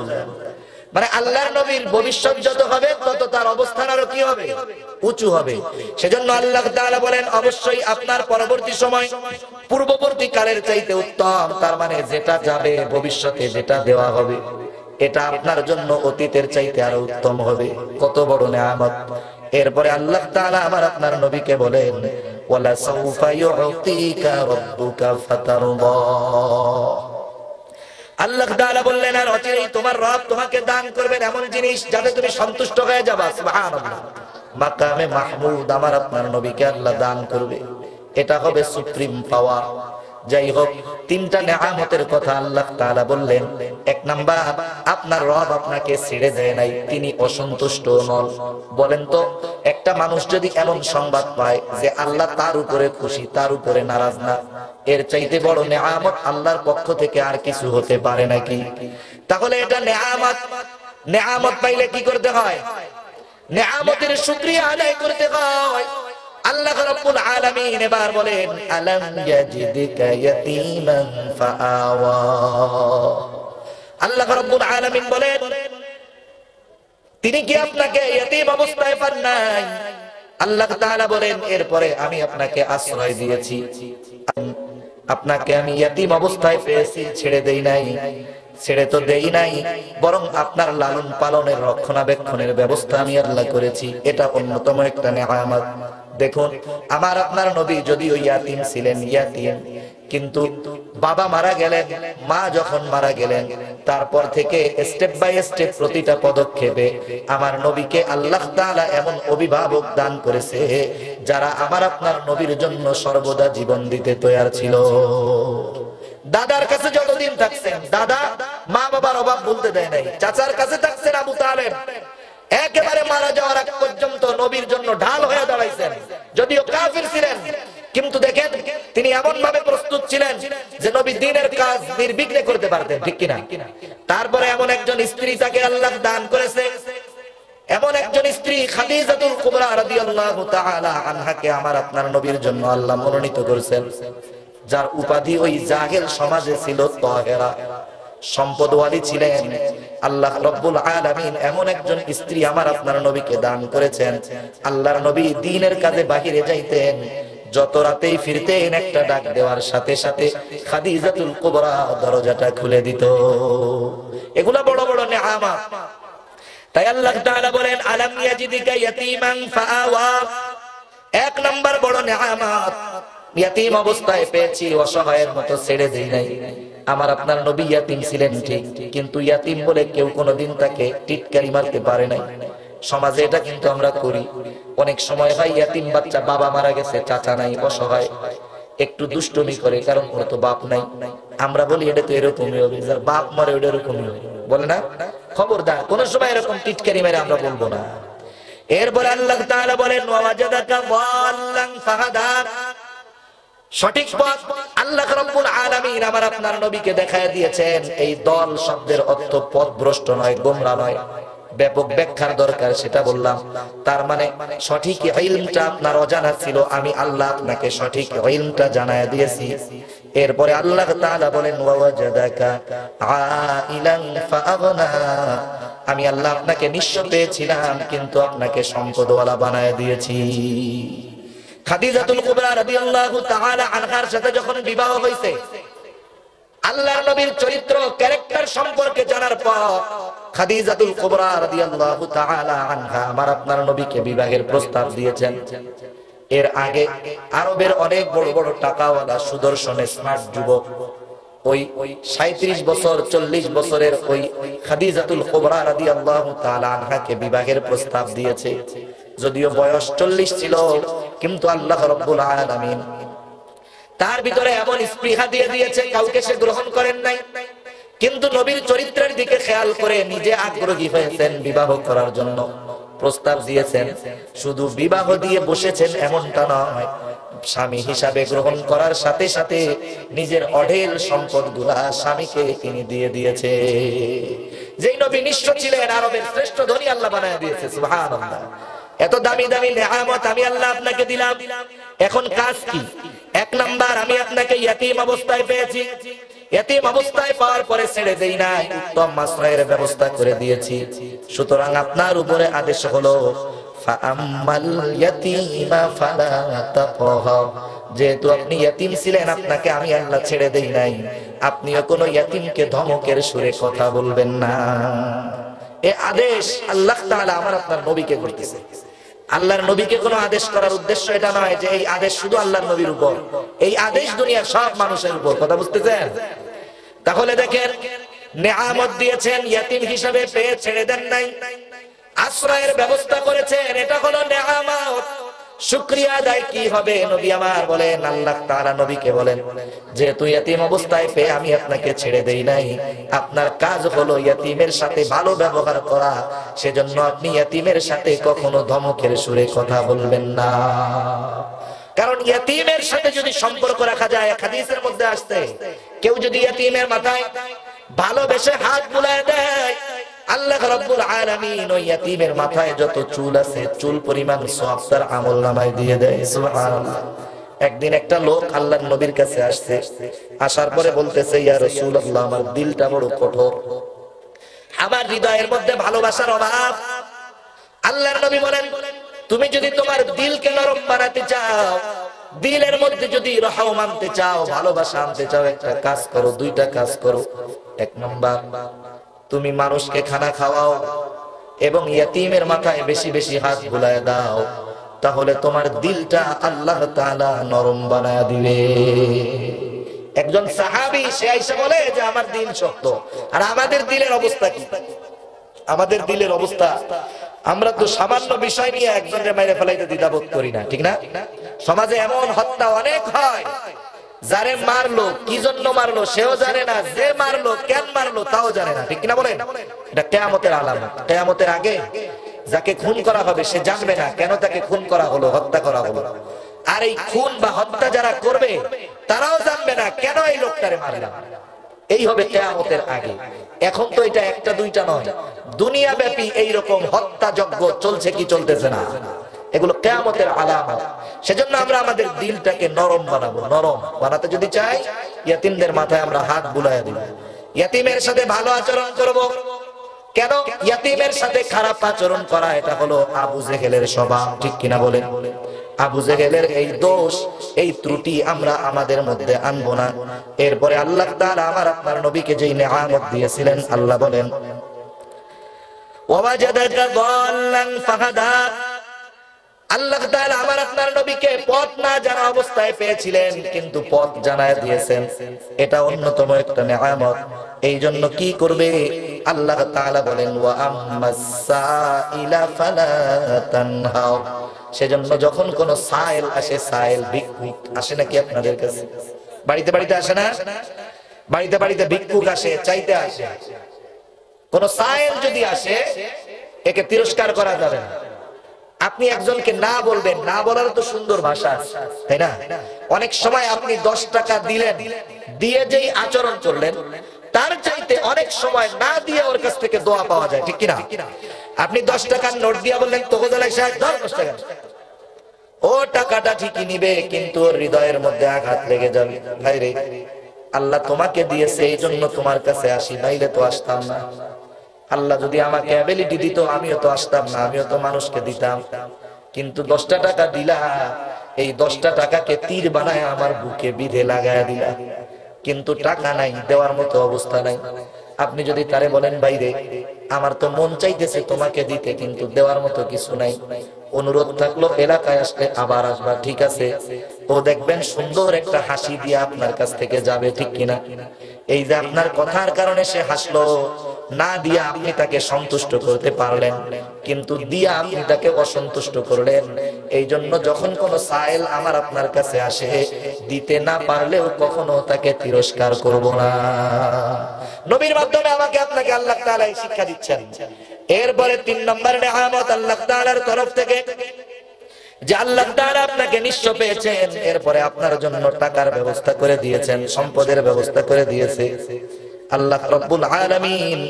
মানে আল্লাহর নবীর ভবিষ্যৎ যত হবে তত তার অবস্থান আরো কি হবে? উঁচু হবে। সেজন্য আল্লাহ তাআলা বলেন, অবশ্যই আপনার পরবর্তী সময় পূর্ববর্তী কালের চাইতে উত্তম। তার মানে যেটা যাবে ভবিষ্যতে, যেটা দেওয়া হবে, এটা আপনার জন্য অতীতের চাইতে আরো উত্তম হবে। কত বড় নেয়ামত! এরপরে আল্লাহ তাআলা আমার আপনার নবীকে বলেন, ওয়ালা সাউফা ইউতিকা রাব্বুকা ফাতারদা। আল্লাহ তাআলা বললেন, আর অচিরেই তোমার রব তোমাকে দান করবেন এমন জিনিস যাতে তুমি সন্তুষ্ট হয়ে যাবা। সুবহানাল্লাহ। মাকামে মাহমুদ আমার আপনার নবীকে আল্লাহ দান করবে, এটা হবে সুপ্রিম পাওয়ার। যাই হোক, তিনটা নেয়ামতের কথা আল্লাহ তাআলা বললেন। এক নাম্বার, আপনার রব আপনাকে ছেড়ে দেয় নাই, তিনি অসন্তুষ্ট নন। বলেন তো, একটা মানুষ যদি এমন সংবাদ পায় যে আল্লাহ তার উপরে খুশি, তার উপরে নারাজ না, এর চাইতে বড় নেয়ামত আল্লাহর পক্ষ থেকে আর কিছু হতে পারে নাকি? তাহলে এটা নেয়ামত। নেয়ামত পাইলে কি করতে হয়? নেয়ামতের শুকরিয়া আদায় করতে হয়। আল্লাহ রাব্বুল আলামিন এবার বলেন, আলাম ইয়াজিদকা ইয়াতীমান ফাআওয়া। আল্লাহ রাব্বুল আলামিন বলেন, তিনি কি আপনাকে ইয়তীম অবস্থায় পান নাই? আল্লাহ তাআলা বলেন, এরপরে আমি আপনাকে আশ্রয় দিয়েছি, আপনাকে আমি ইয়তীম অবস্থায় পেয়েছি, ছেড়ে দেই নাই। ছেড়ে তো দেই নাই, বরং আপনার লালন পালনের রক্ষণাবেক্ষণের ব্যবস্থা আমি আল্লাহ করেছি। এটা অন্যতম একটা নেয়ামত। দেখুন, আমার আপনার নবী যদিও ইয়াতীম ছিলেন, ইয়াতীম, কিন্তু বাবা মারা গেলেন, মা যখন মারা গেলেন, তারপর থেকে স্টেপ বাই স্টেপ প্রতিটা পদক্ষেপে আমার নবীকে আল্লাহ তাআলা এমন অভিভাবক দান করেছে যারা আমার আপনার নবীর জন্য সর্বদা জীবন দিতে তৈরি ছিল। দাদার কাছে যতদিন থাকছেন, দাদা মা বাবার অভাব বলতে দেয় নাই। চাচার কাছে থাকছেন আবু তালেব, একেবারে মারা যাওয়ার আগ পর্যন্ত নবীর জন্য ঢাল হয়ে দাঁড়াইছেন। যদিও কাফির ছিলেন, কিন্তু দেখেন তিনি এমন ভাবে প্রস্তুত ছিলেন যে নবী দ্বীনের কাজ নির্বিঘ্নে করতে পারতেন, ঠিক কিনা? তারপরে এমন একজন স্ত্রী তাকে আল্লাহ দান করেছে, এমন একজন স্ত্রী খাদিজাতুল কুবরা রাদিয়াল্লাহু তাআলা আনহাকে আমার আপনার নবীর জন্য আল্লাহ মনোনীত করেছেন, যার উপাধি ওই জাহেল সমাজে ছিল তাহেরা। সম্পদওয়ালী ছিলেন। আল্লাহ রাব্বুল আলামিন এমন একজন স্ত্রী আমার আপনার নবীকে দান করেছেন। আল্লাহর নবী দ্বীনের কাজে বাহিরে যাইতেন, যত রাতেই ফিরতেন একটা ডাক দেওয়ার সাথে সাথে খাদিজাতুল কুবরা দরজাটা খুলে দিত। এগুলা বড় বড় নেয়ামত। তাই আল্লাহ তাআলা বলেন, আলাম ইয়াজিদিকা ইয়াতীমান ফাআওয়া। এক নাম্বার বড় নেয়ামত, ইয়াতীম অবস্থায় পেয়েছি, অসহায়ের মতো ছেড়ে দেই নাই। আমার আপনার নবী ইয়াতীম ছিলেন ঠিক, কিন্তু ইয়াতীম বলে কেউ কোনোদিন তাকে টিটকারি মারতে পারে নাই। সমাজে এটা কিন্তু আমরা করি। অনেক সময় হয় ইয়াতীম বাচ্চা, বাবা মারা গেছে, চাচা নাই, অসহায়, একটু দুষ্টুমি করে, কারণ ওর তো বাপ নাই। আমরা বলি এটা তো এরকমই হবে, যার বাপ মরে ওটা এরকমই হবে, বলে না? খবরদার, কোন সময় এরকম টিটকারি মেরে আমরা বলবো না। এরপরে আল্লাহ তাআলা বলেন ওয়াজাদাকা দাল্লান ফাহাদা, সঠিক পথ আল্লাহ রাব্বুল আলামিন আমার আপনার নবীকে দেখায় দিয়েছেন। এই দল শব্দের অর্থ পথভ্রষ্ট নয়, গোমরা নয়, ব্যাপক ব্যাখ্যার দরকার, সেটা বললাম। তার মানে সঠিক ইলমটা আপনার অজানা ছিল, আমি আল্লাহ আপনাকে সঠিক ইলমটা জানায় দিয়েছি। এরপরে আল্লাহ তাআলা বলেন ওয়াজাদাকা আইলান ফাআগনা, আমি আল্লাহ আপনাকে নিঃস্ব পেয়েছিলাম কিন্তু আপনাকে সম্পদওয়ালা বানায় দিয়েছি। খাদিজাতুল কুবরা রাদিয়াল্লাহু তাআলা আনহার সাথে যখন বিবাহ হয়েছে, আল্লাহর নবীর চরিত্র ক্যারেক্টার সম্পর্কে জানার পর খাদিজাতুল কুবরা রাদিয়াল্লাহু তাআলা আনহা আমার আপনার নবীকে বিবাহের প্রস্তাব দিয়েছেন। এর আগে আরবের অনেক বড় বড় টাকাওয়ালা সুদর্শন স্মার্ট যুবক ওই 37 বছর 40 বছরের ওই খাদিজাতুল কুবরা রাদিয়াল্লাহু তাআলা আনহাকে বিবাহের প্রস্তাব দিয়েছে। যদিও বয়স 40 ছিল, কিন্তু আল্লাহ রাব্বুল আলামিন তার ভিতরে এমন স্পৃহা দিয়ে দিয়েছে, কাউকে সে গ্রহণ করেন নাই। কিন্তু নবীর চরিত্রের দিকে খেয়াল করে নিজে আগ্রহী হয়েছেন বিবাহ করার জন্য, প্রস্তাব দিয়েছেন। শুধু বিবাহ দিয়ে বসেছেন এমনটা নয়, স্বামী হিসাবে গ্রহণ করার সাথে সাথে নিজের অঢেল সম্পদগুলা স্বামীকে তিনি দিয়ে দিয়েছে। যেই নবী নিঃস্ব ছিলেন, আরবের শ্রেষ্ঠ ধনী আল্লাহ বানায় দিয়েছে। সুবহানাল্লাহ। এত দামি দামি নেয়ামত আমি আল্লাহ আপনাকে দিলাম, এখন কাজ কি? এক নাম্বার, আমি আপনাকে ইয়াতীম অবস্থায় পেয়েছি, ইয়াতীম অবস্থায় পাওয়ার পরে ছেড়ে দেই নাই, উত্তম আশ্রয়ের ব্যবস্থা করে দিয়েছি। সুতরাং আপনার উপরে আদেশ হলো ফাআম্মাল ইয়াতীমা ফালা তাকহার, যেহেতু আপনি ইয়াতীম ছিলেন, আপনাকে আমি আল্লাহ ছেড়ে দেই নাই, আপনিও কোনো ইয়াতীমকে ধমকের সুরে কথা বলবেন না। এই আদেশ আল্লাহ তাআলা আমার আপনার নবীকে করতেছে। আল্লাহর নবীকে কোনো আদেশ করার উদ্দেশ্য এটা নয় যে এই আদেশ শুধু আল্লাহর নবীর উপর, এই আদেশ দুনিয়ার সব মানুষের উপর। কথা বুঝতেছেন? তাহলে দেখেন, নেয়ামত দিয়েছেন, ইয়াতীম হিসাবে পেয়ে ছেড়ে দেন নাই, আশ্রয়ের ব্যবস্থা করেছেন, এটা হলো নেয়ামত। শুকরিয়া আদায় কি হবে? নবী আমার বলেন, আল্লাহ তাআলা নবীকে বলেন, যেহেতু ইয়াতীম অবস্থায় পেয়ে আমি আপনাকে ছেড়ে দেই নাই, আপনার কাজ হলো ইয়াতীমের সাথে ভালো ব্যবহার করা। সেজন্য আপনি ইয়াতীমের সাথে কখনো ধমকের সুরে কথা বলবেন না, কারণ ইয়াতীমের সাথে যদি সম্পর্ক রাখা যায়, হাদিসের মধ্যে আসছে, কেউ যদি ইয়াতীমের মাথায় ভালোবেসে হাত বুলায় দেয়, আল্লাহ রাব্বুল আলামিন ওই ইয়াতীমের মাথায় যত চুল আছে, চুল পরিমাণ সওয়াব তার আমলনামায় দিয়ে দেয়। সুবহানাল্লাহ। একদিন একটা লোক আল্লাহর নবীর কাছে আসছে, আসার পরে বলতেছে, ইয়া রাসূলুল্লাহ, আমার দিলটা বড় কঠোর, আমার হৃদয়ের মধ্যে ভালোবাসার অভাব। আল্লাহর নবী বলেন, তুমি যদি তোমার দিলকে নরম বানাতে চাও, দিলের মধ্যে যদি রহম আনতে চাও, ভালোবাসা আনতে চাও, একটা কাজ করো, দুইটা কাজ করো। এক নাম্বার, তুমি মানুষকে খানা খাওয়াও এবং ইয়াতীমের মাথায় বেশি বেশি হাত বুলায় দাও, তাহলে তোমার দিলটা আল্লাহ তাআলা নরম বানায় দিবে। একজন সাহাবী সে আয়েশা বলে যে আমার দিল শক্ত। আর আমাদের দিলের অবস্থা কি? আমাদের দিলের অবস্থা, আমরা তো সামান্য বিষয় নিয়ে একজনের মেরে ফেলাইতে দ্বিধাবোধ করি না, ঠিক না? সমাজে এমন হত্যা অনেক হয়, যারে মারলো, কি জন্য মারলো সেও জানে না, যে মারলো কেন মারলো তাও জানে না, ঠিক কিনা বলেন? এটা কিয়ামতের আলামত। কিয়ামতের আগে যাকে খুন করা হবে সে জানবে না কেন তাকে খুন করা হলো, হত্যা করা হলো। আর এই খুন বা হত্যা যারা করবে তারাও জানবে না কেন এই লোকটারে মারলাম। এই হবে কিয়ামতের আগে। এখন তো এটা একটা দুইটা নয়, দুনিয়া ব্যাপী এইরকম হত্যা যজ্ঞ চলছে কি চলতেছে না, এগুলো কিয়ামতের আলামত। সেজন্য আমরা আমাদের দিলটাকে নরম বানাবো। নরম বানাতে যদি চাই, ইয়াতীমদের মাথায় আমরা হাত বুলাইয়া দিব, ইয়াতীমের সাথে ভালো আচরণ করব। কেন ইয়াতীমের সাথে খারাপ আচরণ করা? এটা হলো আবু জেহেলের স্বভাব, ঠিক কিনা বলেন? আবু জেহেলের এই দোষ, এই ত্রুটি আমরা আমাদের মধ্যে আনবো না। এরপরে আল্লাহ তাআলা আমার আপনার নবীকে যেই নেয়ামত দিয়েছিলেন, আল্লাহ বলেন ওয়াজাদাকা দাল্লান ফাহাদা, আল্লাহ তাআলা আমার আপনার নবীকে পথ না জানা অবস্থায় পেয়েছিলেন, কিন্তু পথ জানায় দিয়েছেন। এটা অন্যতম একটা নেয়ামত। এই জন্য কি করবে? আল্লাহ তাআলা বলেন ওয়া আম্মাস সাইলা ফালা তানহাউ, সেজন্য যখন কোন সাইল আসে, সাইল ভিক্ষুক আসে নাকি আপনাদের কাছে? বাড়িতে বাড়িতে আসে না? বাড়িতে বাড়িতে ভিক্ষুক আসে, চাইতে আসে। কোন সাইল যদি আসে, একে তিরস্কার করা যাবে না। আপনি একজনকে না বলবেন, না বলার তো সুন্দর ভাষা, তাই না? অনেক সময় আপনি 10 টাকা দিলেন, দিয়ে যেই আচরণ করলেন, তার চাইতে অনেক সময় না দিয়ে ওর কাছ থেকে দোয়া পাওয়া যায়, ঠিক কিনা? আপনি 10 টাকার নোট দিয়ে বললেন তোফাজ্জল সাহেব 10 টাকা, ও টাকাটা ঠিকই নিবে, কিন্তু ওর হৃদয়ের মধ্যে আঘাত লেগে যাবে। ভাই রে, আল্লাহ তোমাকে দিয়েছে এই জন্য তোমার কাছে আসি, নাইলে তো আসতাম না। আল্লাহ যদি আমাকে অ্যাবিলিটি দিত আমিও তো আসতাম না, আমিও তো মানুষকে দিতাম। কিন্তু 10টা টাকা দিলা, এই 10টা টাকাকে তীর বানায় আমার বুকে বিধে লাগায় দিলা, কিন্তু টাকা নাই, দেওয়ার মতো অবস্থা নাই। আপনি যদি তারে বলেন বাইরে আমার তো মন চাইতেছে তোমাকে দিতে, কিন্তু দেওয়ার মতো কিছু নাই, অনুরোধ থাকলো এলাকায় আসলে আবার আসবা, ঠিক আছে? ও দেখবেন সুন্দর একটা হাসি দিয়ে আপনার কাছ থেকে যাবে, ঠিক কিনা? এই যে আপনার কথার কারণে সে হাসলো, না দিয়া আপনি তাকে সন্তুষ্ট করতে পারলেন, কিন্তু দিয়া আপনি তাকে অসন্তুষ্ট করলেন। এই জন্য যখন কোন সাইল আমার আপনার কাছে আসে, দিতে না পারলেও কখনো তাকে তিরস্কার করব না। নবীর মাধ্যমে আমাকে আপনাকে আল্লাহ তাআলা শিক্ষা দিচ্ছেন। এরপরে 3 নম্বর নিয়ামত আল্লাহ তাআলার তরফ থেকে, যে আল্লাহ তাআলা আপনাকে নিঃস্ব পেয়েছেন, এরপরে আপনার জন্য টাকার ব্যবস্থা করে দিয়েছেন, সম্পদের ব্যবস্থা করে দিয়েছে আল্লাহ রাব্বুল আলামিন।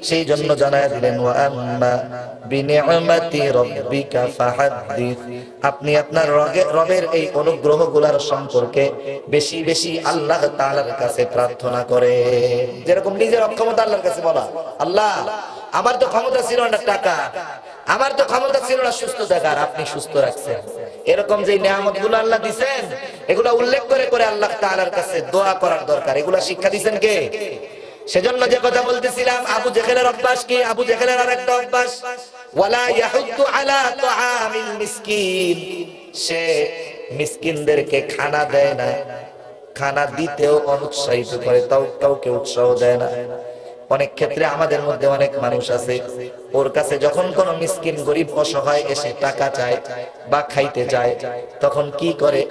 সেই জন্য জানায় দিলেন ওয়া আম্মা বিনিআমাতি রাব্বিকা ফাহাদ্দিস, আপনি আপনার রবের এই অনুগ্রহগুলোর সম্পর্কে বেশি বেশি আল্লাহ তাআলার কাছে প্রার্থনা করেন। যেরকম নিজের অক্ষমতা আল্লাহর কাছে বলা, আল্লাহ আমার তো ক্ষমতা ছিল না টাকা, আমার তো ক্ষমতা ছিল না সুস্থ থাকার, আপনি সুস্থ রাখছেন। এরকম যে নিয়ামতগুলো আল্লাহ দিবেন, এগুলা উল্লেখ করে করে আল্লাহ তাআলার কাছে দোয়া করার দরকার। এগুলা শিক্ষা দিবেন কে? সেজন্য যে কথা বলতেছিলাম, আবু জেহেলের অভ্যাস কি? আবু জেহেলের আরেকটা অভ্যাস, ওয়ালা ইয়াহুদ্দু আলা তুআমিল মিসকিন, সে মিসকিনদেরকে খানা দেয় না, খানা দিতেও অনুৎসাহিত করে, তাও কাউকে উৎসাহ দেয় না। অনেক ক্ষেত্রে আমাদের মধ্যে অনেক মানুষ আছে, ওর কাছে যখন কোন মিসকিন গরিব অসহায় এসে টাকা চায় বা খাইতে যায়, তখন কি করে?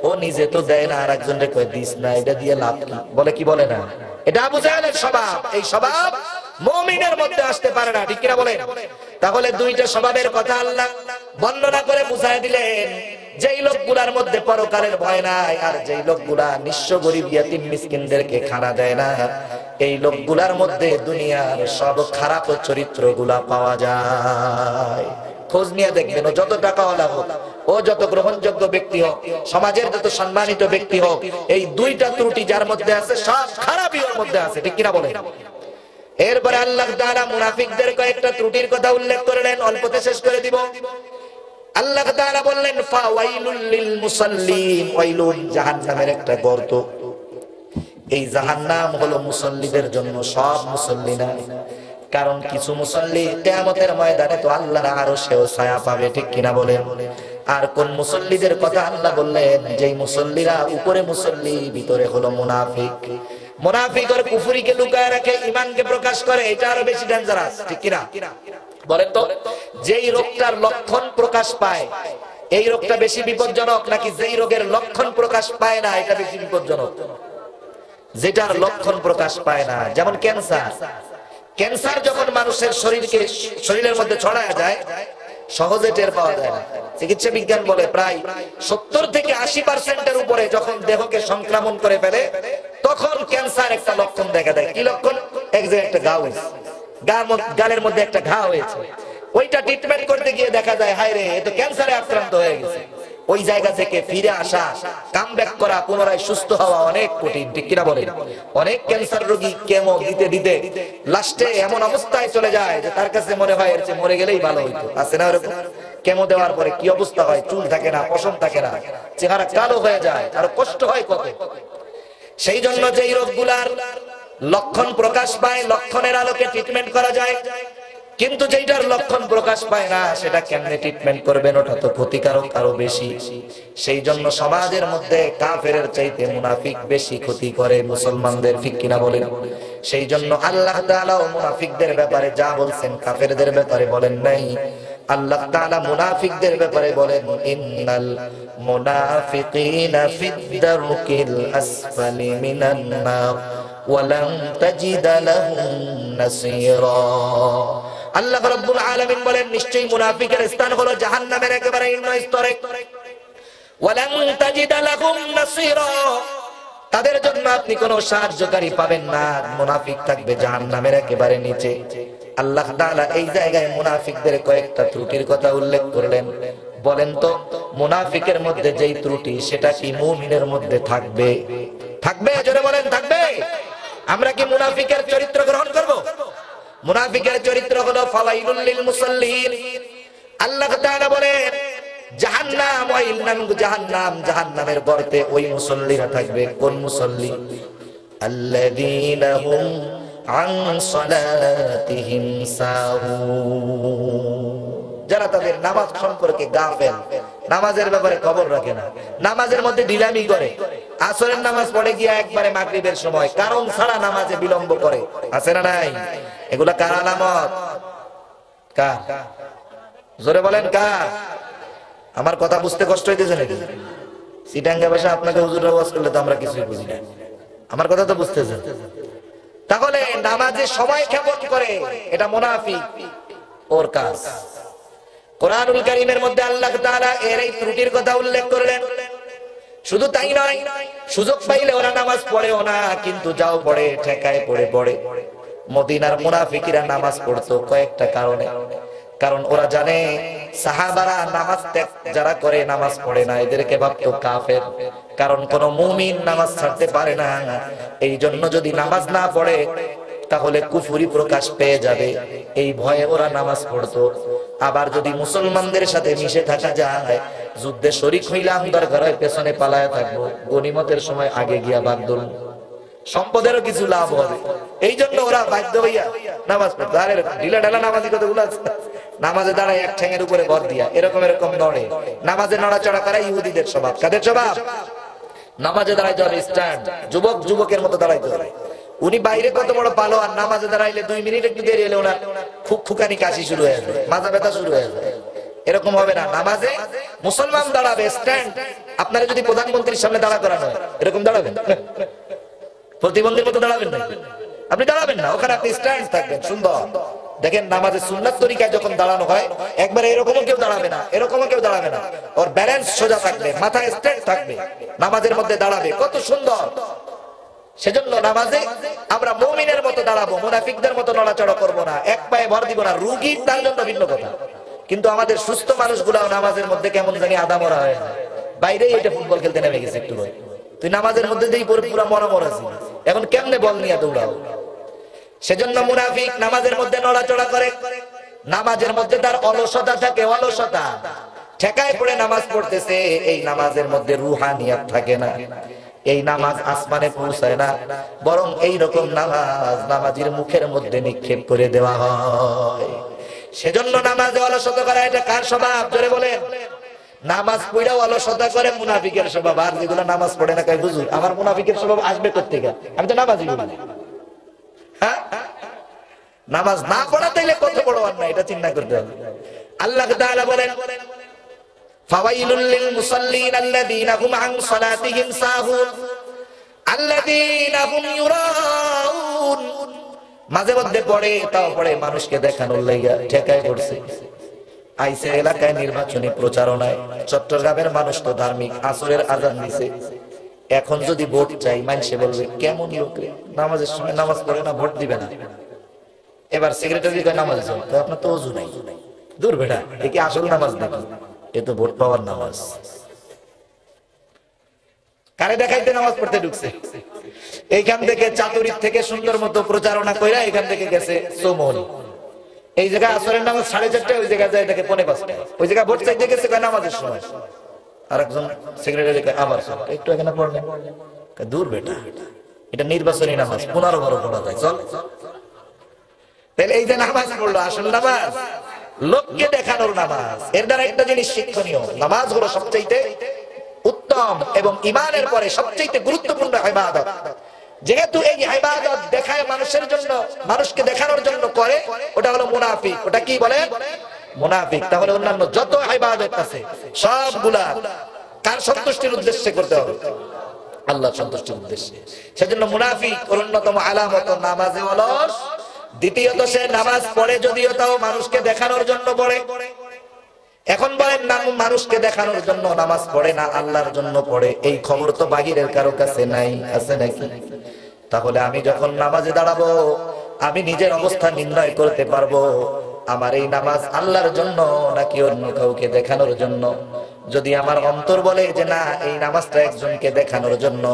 ও নিজে তো দেয় না, আর একজনকে কয় দিস না, এটা দিয়ে লাভ কি? বলে কি বলে না? এটা আবু জাহেলের স্বভাব। এই স্বভাব মুমিনের মধ্যে আসতে পারে না, ঠিক কিনা বলেন? তাহলে দুইটা স্বভাবের কথা আল্লাহ বর্ণনা করে বুঝায় দিলেন। যেই লোকগুলার মধ্যে পরকালের ভয় নাই, আর যেই লোকগুলা নিঃস্ব গরিব ইয়াতিম মিসকিনদেরকে খানা দেয় না, এই লোকগুলার মধ্যে দুনিয়ার সব খারাপ চরিত্রগুলা পাওয়া যায়। খোঁজ নিয়ে দেখবেন, ও যত টাকাওয়ালা হোক, ও যত গ্রহণযোগ্য ব্যক্তি হোক, সমাজের যত সম্মানিত ব্যক্তি হোক, এই দুইটা ত্রুটি যার মধ্যে আছে, সব খারাপই ওর মধ্যে আছে, ঠিক কিনা বলেন? এরপরে আল্লাহ তাআলা মুনাফিকদের কয়েকটা ত্রুটির কথা উল্লেখ করলেন, অল্পতে শেষ করে দিব। আল্লাহ তাআলা বললেন ফাওয়াইলুল লিল মুসাল্লিন, ওয়াইলুন জাহান্নামের একটা গর্ত। এই জাহান্নাম হলো মুসল্লিদের জন্য, সব মুসল্লি না। কারণ কিছু মুসল্লি কিয়ামতের ময়দানে তো আল্লাহর আরশেও ছায়া পাবে, ঠিক কিনা বলেন? আর কোন মুসল্লিদের কথা আল্লাহ বললেন? যেই মুসল্লিরা উপরে মুসল্লি, ভিতরে হলো মুনাফিক। মুনাফিক আর কুফরিকে লুকায় রাখে, ঈমানকে প্রকাশ করে, এটা আরো বেশি ডেঞ্জারাস, ঠিক কিনা বলেন তো? যেই রোগটার লক্ষণ প্রকাশ পায়, এই রোগটা বেশি বিপজ্জনক, নাকি যেই রোগের লক্ষণ প্রকাশ পায় না এটা বেশি বিপজ্জনক? যেটার লক্ষণ প্রকাশ পায় না। যেমন ক্যান্সার। ক্যান্সার যখন মানুষের শরীরের মধ্যে ছড়ায় যায়, সহজে টের পাওয়া যায় না। চিকিৎসা বিজ্ঞান বলে প্রায় 70 থেকে 80% উপরে যখন দেহকে সংক্রমণ করে ফেলে, তখন ক্যান্সার একটা লক্ষণ দেখা দেয়। কি লক্ষণ? এক জায়গায় একটা ঘা হয়েছে, গালের মধ্যে একটা ঘা হয়েছে, ওইটা ট্রিটমেন্ট করতে গিয়ে দেখা যায় হায় রে, এ তো ক্যান্সারে আক্রান্ত হয়ে গেছে। ওই জায়গা থেকে ফিরে আসা, কামব্যাক করা, পুনরায় সুস্থ হওয়া অনেক কঠিন, ঠিক কিনা বলেন? অনেক ক্যান্সার রোগী কেমো দিতে দিতে লাস্টে এমন অবস্থায় চলে যায় যে তার কাছে মনে হয় এর চেয়ে মরে গেলেই ভালো হইতো। আছে না এরকম? কেমো দেওয়ার পরে কি অবস্থা হয়? চুল থাকে না, পশম থাকে না, চেহারা কালো হয়ে যায়, আর কষ্ট হয় কত। সেই জন্য যেই রোগগুলার লক্ষণ প্রকাশ পায়, লক্ষণের আলোকে ট্রিটমেন্ট করা যায়। কিন্তু যেটার লক্ষণ প্রকাশ পায় না, সেটা কেমনে ট্রিটমেন্ট করবেন? ওটা তো ক্ষতিকারক আরো বেশি। সেই জন্য সমাজের মধ্যে কাফেরের চাইতে মুনাফিক বেশি ক্ষতি করে মুসলমানদের, ঠিক কিনা বলেন? সেই জন্য আল্লাহ তাআলা মুনাফিকদের ব্যাপারে যা বলছেন, কাফেরদের ব্যাপারে বলেন নাই। আল্লাহ তাআলা মুনাফিকদের ব্যাপারে বলেন ইন্নাল মুনাফিকিনা ফিদ দারকিল আসফালি মিনান নার ওয়া লান তাজিদা লাহুম নাসীরা। আল্লাহ রাব্বুল আলামিন বলেন নিশ্চয়ই মুনাফিকের স্থান হলো জাহান্নামের একেবারে নিম্ন স্তরে। ওয়ালান তাজিদা লাহুম নাসীরা, তাদের জন্য আপনি কোনো সাহায্যকারী পাবেন না। মুনাফিক থাকবে জাহান্নামের একেবারে নিচে। আল্লাহ তাআলা এই জায়গায় মুনাফিকদের কয়েকটা ত্রুটির কথা উল্লেখ করলেন। বলেন তো মুনাফিকের মধ্যে যেই ত্রুটি সেটা কি মুমিনের মধ্যে থাকবে? থাকবে? জোরে বলেন থাকবে? আমরা কি মুনাফিকের চরিত্র গ্রহণ করব? মুনাফিকের চরিত্র হলো ফাওয়াইলুল লিল মুসাল্লিন। আল্লাহ তাআলা বলেন জাহান্নাম, ওয়াইলুন জাহান্নাম, জাহান্নামের গর্তে ওই মুসল্লিরা থাকবে। কোন মুসল্লি? আল্লাযীনা হুম আন সালাতিহিম সাহুন, যারা তাদের নামাজ সম্পর্কে গাফেল, নামাজের ব্যাপারে খবর রাখে না, নামাজের মধ্যে ঢিলামি করে, আসরের নামাজ পড়ে গিয়া একবারে মাগরিবের সময় কারণ ছাড়া নামাজে বিলম্ব করে, আছে না নাই? এগুলা কার আলামত? কার? জোরে বলেন কার? আমার কথা বুঝতে কষ্ট হইতেছে নাকি? সিটাঙ্গা ভাষা আপনাকে হুজুররা ওয়াজ করলে তো আমরা কিছুই বুঝি না। আমার কথা তো বুঝতেছেন? তাহলে নামাজে সময় ক্ষেপণ করে, এটা মুনাফিক ওর কাজ। কোরআনুল কারীমের মধ্যে আল্লাহ তাআলা এর এই ত্রুটির কথা উল্লেখ করলেন। শুধু তাই নয়, সুযোগ পাইলে ওরা নামাজ পড়েও না, কিন্তু যাও পড়ে ঠেকায় পড়ে। মদিনার মুনাফিকরা নামাজ পড়তো কয়েকটা কারণে। কারণ ওরা জানে সাহাবারা নামাজ ত্যাগ যারা করে, নামাজ পড়ে না, এদেরকে ভাবতো কাফের। কারণ কোন মুমিন নামাজ ছাড়তে পারে না। এই জন্য যদি নামাজ না পড়ে তাহলে কুফরি প্রকাশ পেয়ে যাবে, এই ভয়ে ওরা নামাজ পড়তো। আবার যদি মুসলমানদের সাথে মিশে থাকা যায়, যুদ্ধে শরীক হইলাম, দরকার হয় পেছনে পালায় থাকবো, গনিমতের সময় আগে গিয়া বাগদুল, সম্পদেরও কিছু লাভ হবে। এই জন্য ওরা বাধ্য হইয়া নামাজ পড়তো। আরে ঢিলা ঢালা নামাজি কতগুলো আছে, নামাজে দাঁড়ায় এক ঠ্যাঙের উপরে ভর দিয়া এরকম নড়ে। নামাজে নড়াচড়া করা ইহুদিদের স্বভাব। কাদের স্বভাব? নামাজে দাঁড়াইতে হবে স্ট্যান্ড, যুবকের মতো দাঁড়াইতে হবে। উনি বাইরে কত বড় ভালো, আর নামাজে দাঁড়াইলে 2 মিনিট একটু দেরি হলে ওনার খুকানি কাশি শুরু হয়ে যাবে, মাথা ব্যথা শুরু হয়ে যাবে। এরকম হবে না। নামাজে মুসলমান দাঁড়াবে স্ট্যান্ড। আপনারা যদি প্রধানমন্ত্রীর সামনে দাঁড়া করানো হয় এরকম দাঁড়াবেন? প্রতিবন্ধীর মতো দাঁড়াবেন না, আপনি দাঁড়াবেন না, ওখানে আপনি স্ট্যান্ড থাকবেন সুন্দর। দেখেন নামাজে সুন্নাত তরিকায় যখন দাঁড়ানো হয় একবার এরকমও কেউ দাঁড়াবে না, এরকমও কেউ দাঁড়াবে না, ওর ব্যালেন্স সোজা থাকবে, মাথায় স্ট্যান্ড থাকবে, নামাজের মধ্যে দাঁড়াবে, কত সুন্দর। সেজন্য নামাজে আমরা মুমিনের মতো দাঁড়াবো, মুনাফিকদের মতো নড়াচড়া করবো না, এক পায়ে ভর দিব না। রুগী তার জন্য ভিন্ন কথা, কিন্তু আমাদের সুস্থ মানুষগুলাও নামাজের মধ্যে কেমন জানি আদামরা হয়। বাইরে এটা ফুটবল খেলতে নেমে গেছে একটু, তুই নামাজের মধ্যে দিয়ে পুরো মরামর আছিস, এখন কেমনে বল নিয়ে দৌড়াও? সেজন্য মুনাফিক নামাজের মধ্যে নড়াচড়া করে, নামাজের মধ্যে তার অলসতা থাকে, অলসতা, ঠেকায় পড়ে নামাজ পড়তেছে, এই নামাজের মধ্যে রুহানিয়াত থাকে না, এই নামাজ আসমানে পৌঁছায় না, বরং এই রকম নামাজ নামাজির মুখের মধ্যে নিক্ষেপ করে দেওয়া হয়। সেজন্য নামাজে অলসতা করা এটা কার স্বভাব? জোরে বলেন। নামাজ পড়াও অলসতা করে মুনাফিকের স্বভাব। আর যেগুলো নামাজ পড়ে না কয় হুজুর আমার মুনাফিকের স্বভাব আসবে কোত্থেকে? আমি তো নামাজই বলি। হ্যাঁ, নামাজ না পড়া তাইলে কত বড় অন্যায়, এটা চিন্তা করতে হবে। আল্লাহ তাআলা বলেন ফাওয়াইলুল লিল মুসাল্লিন আল্লাযীনা হুম আন সালাতিহিম সাহুন আল্লাযীনা হুম ইউরাউন। মাঝে মধ্যে পড়ে, তাও পড়ে মানুষকে দেখানোর লাগা ঠেকায় পড়ছে। আইসে এলাকায় নির্বাচনী প্রচারণায়, চট্টগ্রামের মানুষ তো ধার্মিক, আসরের আযান দিছে, এখন যদি ভোট চাই মানুষে বলবে কেমন লোক রে, নামাজের সময় নামাজ পড়ে না, ভোট দিবে না। এবার সেক্রেটারি কয় নামাজ যাও, তো আপনার তো ওযু নাই। দূর বেটা, এ কি আসল নামাজ নাকি? এ তো ভোট পাওয়ার নামাজ। কারে দেখাইতে নামাজ পড়তে ঢুকছে। এইখান থেকে চাতুরীর থেকে সুন্দর মতো প্রচারণা কইরা এখান থেকে গেছে সোমন। এই জায়গায় আসরের নামাজ 4:30, ওই জায়গায় যায় দেখে 4:45, ওই জায়গায় ভোট চাইতে গেছে কয় নামাজের সময়। আরেকজন সেক্রেটারি কয় আবার একটু এখানে পড়লেন, দূর বেটা, এটা নির্বাচনী নামাজ, 15 পড়া যায়, চল। তাহলে এই যে নামাজ পড়লো আসল নামাজ, লোককে দেখানোর নামাজ। এর দ্বারা একটা জিনিস শিক্ষণীয়, নামাজ হলো সবচাইতে উত্তম এবং ঈমানের পরে সবচাইতে গুরুত্বপূর্ণ ইবাদত। যেহেতু এই ইবাদত দেখায় মানুষের জন্য, মানুষকে দেখানোর জন্য করে, ওটা হলো মুনাফিক। ওটা কি বলে? মুনাফিক। তাহলে অন্যান্য যত ইবাদত আছে সবগুলা কার সন্তুষ্টির উদ্দেশ্যে করতে হবে? আল্লাহর সন্তুষ্টির উদ্দেশ্যে। সেজন্য মুনাফিক অন্যতম আলামত নামাজে অলস, দ্বিতীয়ত সে নামাজ পড়ে যদিও তাও মানুষকে দেখানোর জন্য পড়ে। এখন বলেন না মানুষকে দেখানোর জন্য নামাজ পড়ে না, আল্লাহর জন্য পড়ে, এই খবর তো বাহিরের কারো কাছে নাই, আছে নাকি? তাহলে আমি যখন নামাজে দাঁড়াবো আমি নিজের অবস্থা নির্ণয় করতে পারবো আমার এই নামাজ আল্লাহর জন্য নাকি অন্য কাউকে দেখানোর জন্য। যদি আমার অন্তর বলে যে না এই নামাজটা একজনকে দেখানোর জন্য,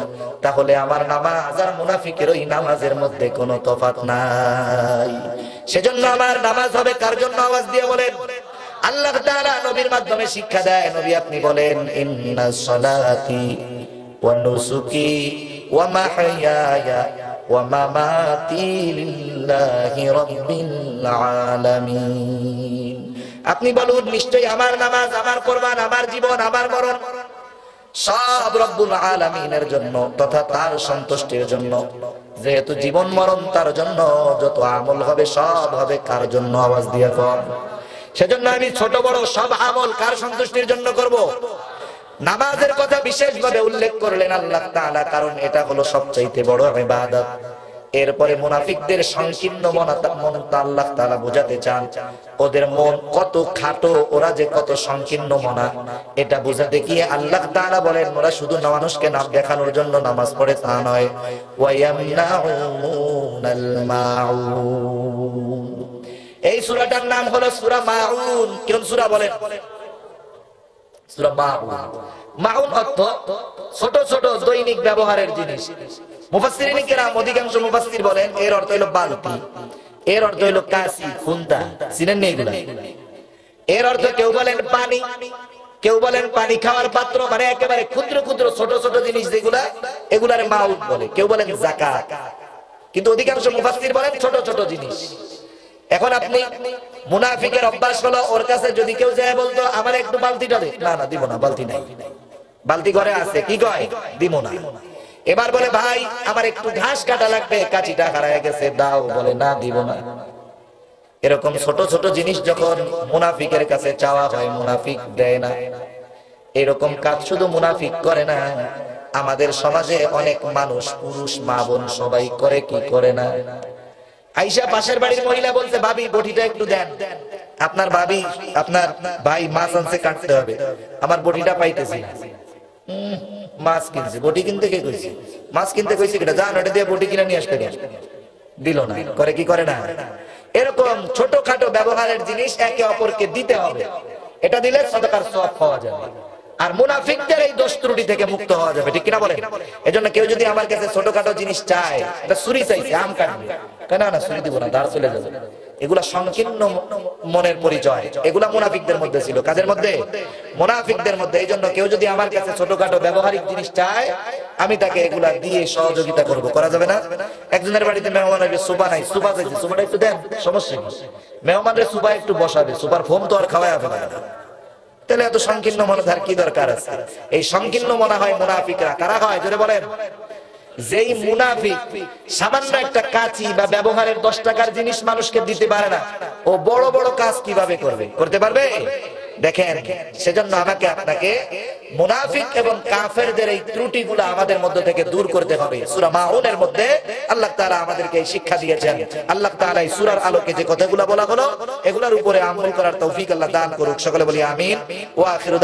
তাহলে আমার নামাজ আর মুনাফিকের ওই নামাজের মধ্যে কোনো তফাৎ নাই। সেজন্য আমার নামাজ হবে কার জন্য? আওয়াজ দিয়ে বলেন। আল্লাহ তাআলা নবীর মাধ্যমে শিক্ষা দেয়। নবী আপনি বলেন ইন্নাস সালাতি ওয়া নুসুকি ওয়া মাহইয়ায়া ওয়া মামাতি লিল্লাহি রাব্বিল আলামিন। আপনি বলুন নিশ্চয়ই আমার নামাজ, আমার কুরবান, আমার জীবন, আমার মরণ সব রব্বুল আলামিনের জন্য তথা তার সন্তুষ্টির জন্য। যেহেতু জীবন মরণ তার জন্য, যত আমল হবে সব হবে কার জন্য? আওয়াজ দিয়ে কর। সেজন্য আমি ছোট বড় সব আমল কার সন্তুষ্টির জন্য করব? নামাজের কথা বিশেষভাবে উল্লেখ করলেন আল্লাহ তাআলা, কারণ এটা হলো সবচাইতে বড় ইবাদত। এরপরে মুনাফিকদের সংকীর্ণ মনটা আল্লাহ তাআলা বোঝাতে চান। ওদের মন কত খাটো, ওরা যে কত সংকীর্ণ মনা, এটা বোঝাতে গিয়ে আল্লাহ তাআলা বলেন ওরা শুধু মানুষকে নাম দেখানোর জন্য নামাজ পড়ে তা নয়, ওয়ায়ামনাউনাল মাউন। এই সূরাটার নাম হলো সূরা মাউন। কোন সূরা বলেন? সূরা মাউন। মাউন অর্থ ছোট ছোট দৈনিক ব্যবহারের জিনিস। মুফাসসিরিন কিরাম অধিকাংশ মুফাসসির বলেন এর অর্থ হলো বালতি, এর অর্থ হলো কাঁচি, খুন্তা, চিনেন না এগুলা? এর অর্থ কেউ বলেন পানি, কেউ বলেন পানি খাওয়ার পাত্র, মানে একেবারে ক্ষুদ্র ক্ষুদ্র ছোট ছোট জিনিস যেগুলা, এগুলার মাউন বলে। কেউ বলেন যাকাত, কিন্তু অধিকাংশ মুফাসসির বলেন ছোট ছোট জিনিস। এখন আপনি মুনাফিকের অভ্যাস হলো ওর কাছে যদি কেউ যায় বলতো আমার একটু বালতিটা দে, না না দিব না, বালতি নাই, বালতি ঘরে আছে, কি কয়? দিব না। এবার বলে ভাই আমার একটু ঘাস কাটা লাগবে, কাঁচিটা হারায় গেছে, দাও, বলে না দিব না। এরকম ছোট ছোট জিনিস যখন মুনাফিকের কাছে চাওয়া হয় মুনাফিক দেয় না। এরকম কাজ শুধু মুনাফিক করে না, আমাদের সমাজে অনেক মানুষ, পুরুষ মা বোন সবাই করে, কি করে না? আইসা পাশের বাড়ির মহিলা বলছে ভাবি বটিটা একটু দেন। আপনার ভাবি, আপনার ভাই মাছ আনছে কাটতে হবে, আমার বটিটা পাইতেছি না। মাছ কিনছে, বটি কিনতে কে কইছে? মাছ কিনতে কইছে কিনা, জান ওটা দিয়ে বটি কিনে নিয়ে আসতে দিল না। করে কি করে না? এরকম ছোটখাটো ব্যবহারের জিনিস একে অপরকে দিতে হবে, এটা দিলে সাদাকার সওয়াব পাওয়া যাবে। আর মুনাফিকদের এই দোষ ত্রুটি থেকে মুক্ত হওয়া যাবে, ঠিক কিনা বলেন? এজন্য কেউ যদি আমার কাছে ছোটখাটো জিনিস চায়, এটা ছুরি চাইছে, আম কাটবে, কেন না ছুরি দিব না, দাঁড় চলে যাবে, এগুলা সংকীর্ণ মনের পরিচয়। এগুলা মুনাফিকদের মধ্যে ছিল। কাজের মধ্যে? মুনাফিকদের মধ্যে। এইজন্য কেউ যদি আমার কাছে ছোটখাটো ব্যবহারিক জিনিস চায়, আমি তাকে এগুলা দিয়ে সহযোগিতা করব। করা যাবে না? একজনের বাড়িতে মেহমান আসবে, সুবা নাই, সুবা চাইছে, সুবাটা একটু দেন, সমস্যা কি? মেহমানের সুবা একটু বসাবে, সুবার ফোম তো আর খাওয়ায় হবে না। তাহলে এত সংকীর্ণ মনোধার কি দরকার আছে? এই সংকীর্ণ মনে হয় মুনাফিকরা। কারা হয় জোরে বলেন? যেই মুনাফিক সামান্য একটা কাঁচি বা ব্যবহারের 10 টাকার জিনিস মানুষকে দিতে পারে না, ও বড় বড় কাজ কিভাবে করবে? করতে পারবে? দেখেন, সেজন্য আমাকে আপনাকে মুনাফিক এবং কাফেরদের এই ত্রুটিগুলো আমাদের মধ্যে থেকে দূর করতে হবে। সূরা মাউনের মধ্যে আল্লাহ তাআলা আমাদেরকে এই শিক্ষা দিয়েছেন। আল্লাহ তাআলা এই সূরার আলোকে যে কথাগুলো বলা হলো, এগুলোর উপরে আমল করার তৌফিক আল্লাহ দান করুক। সকলে বলি আমিন। ওয়া আখিরু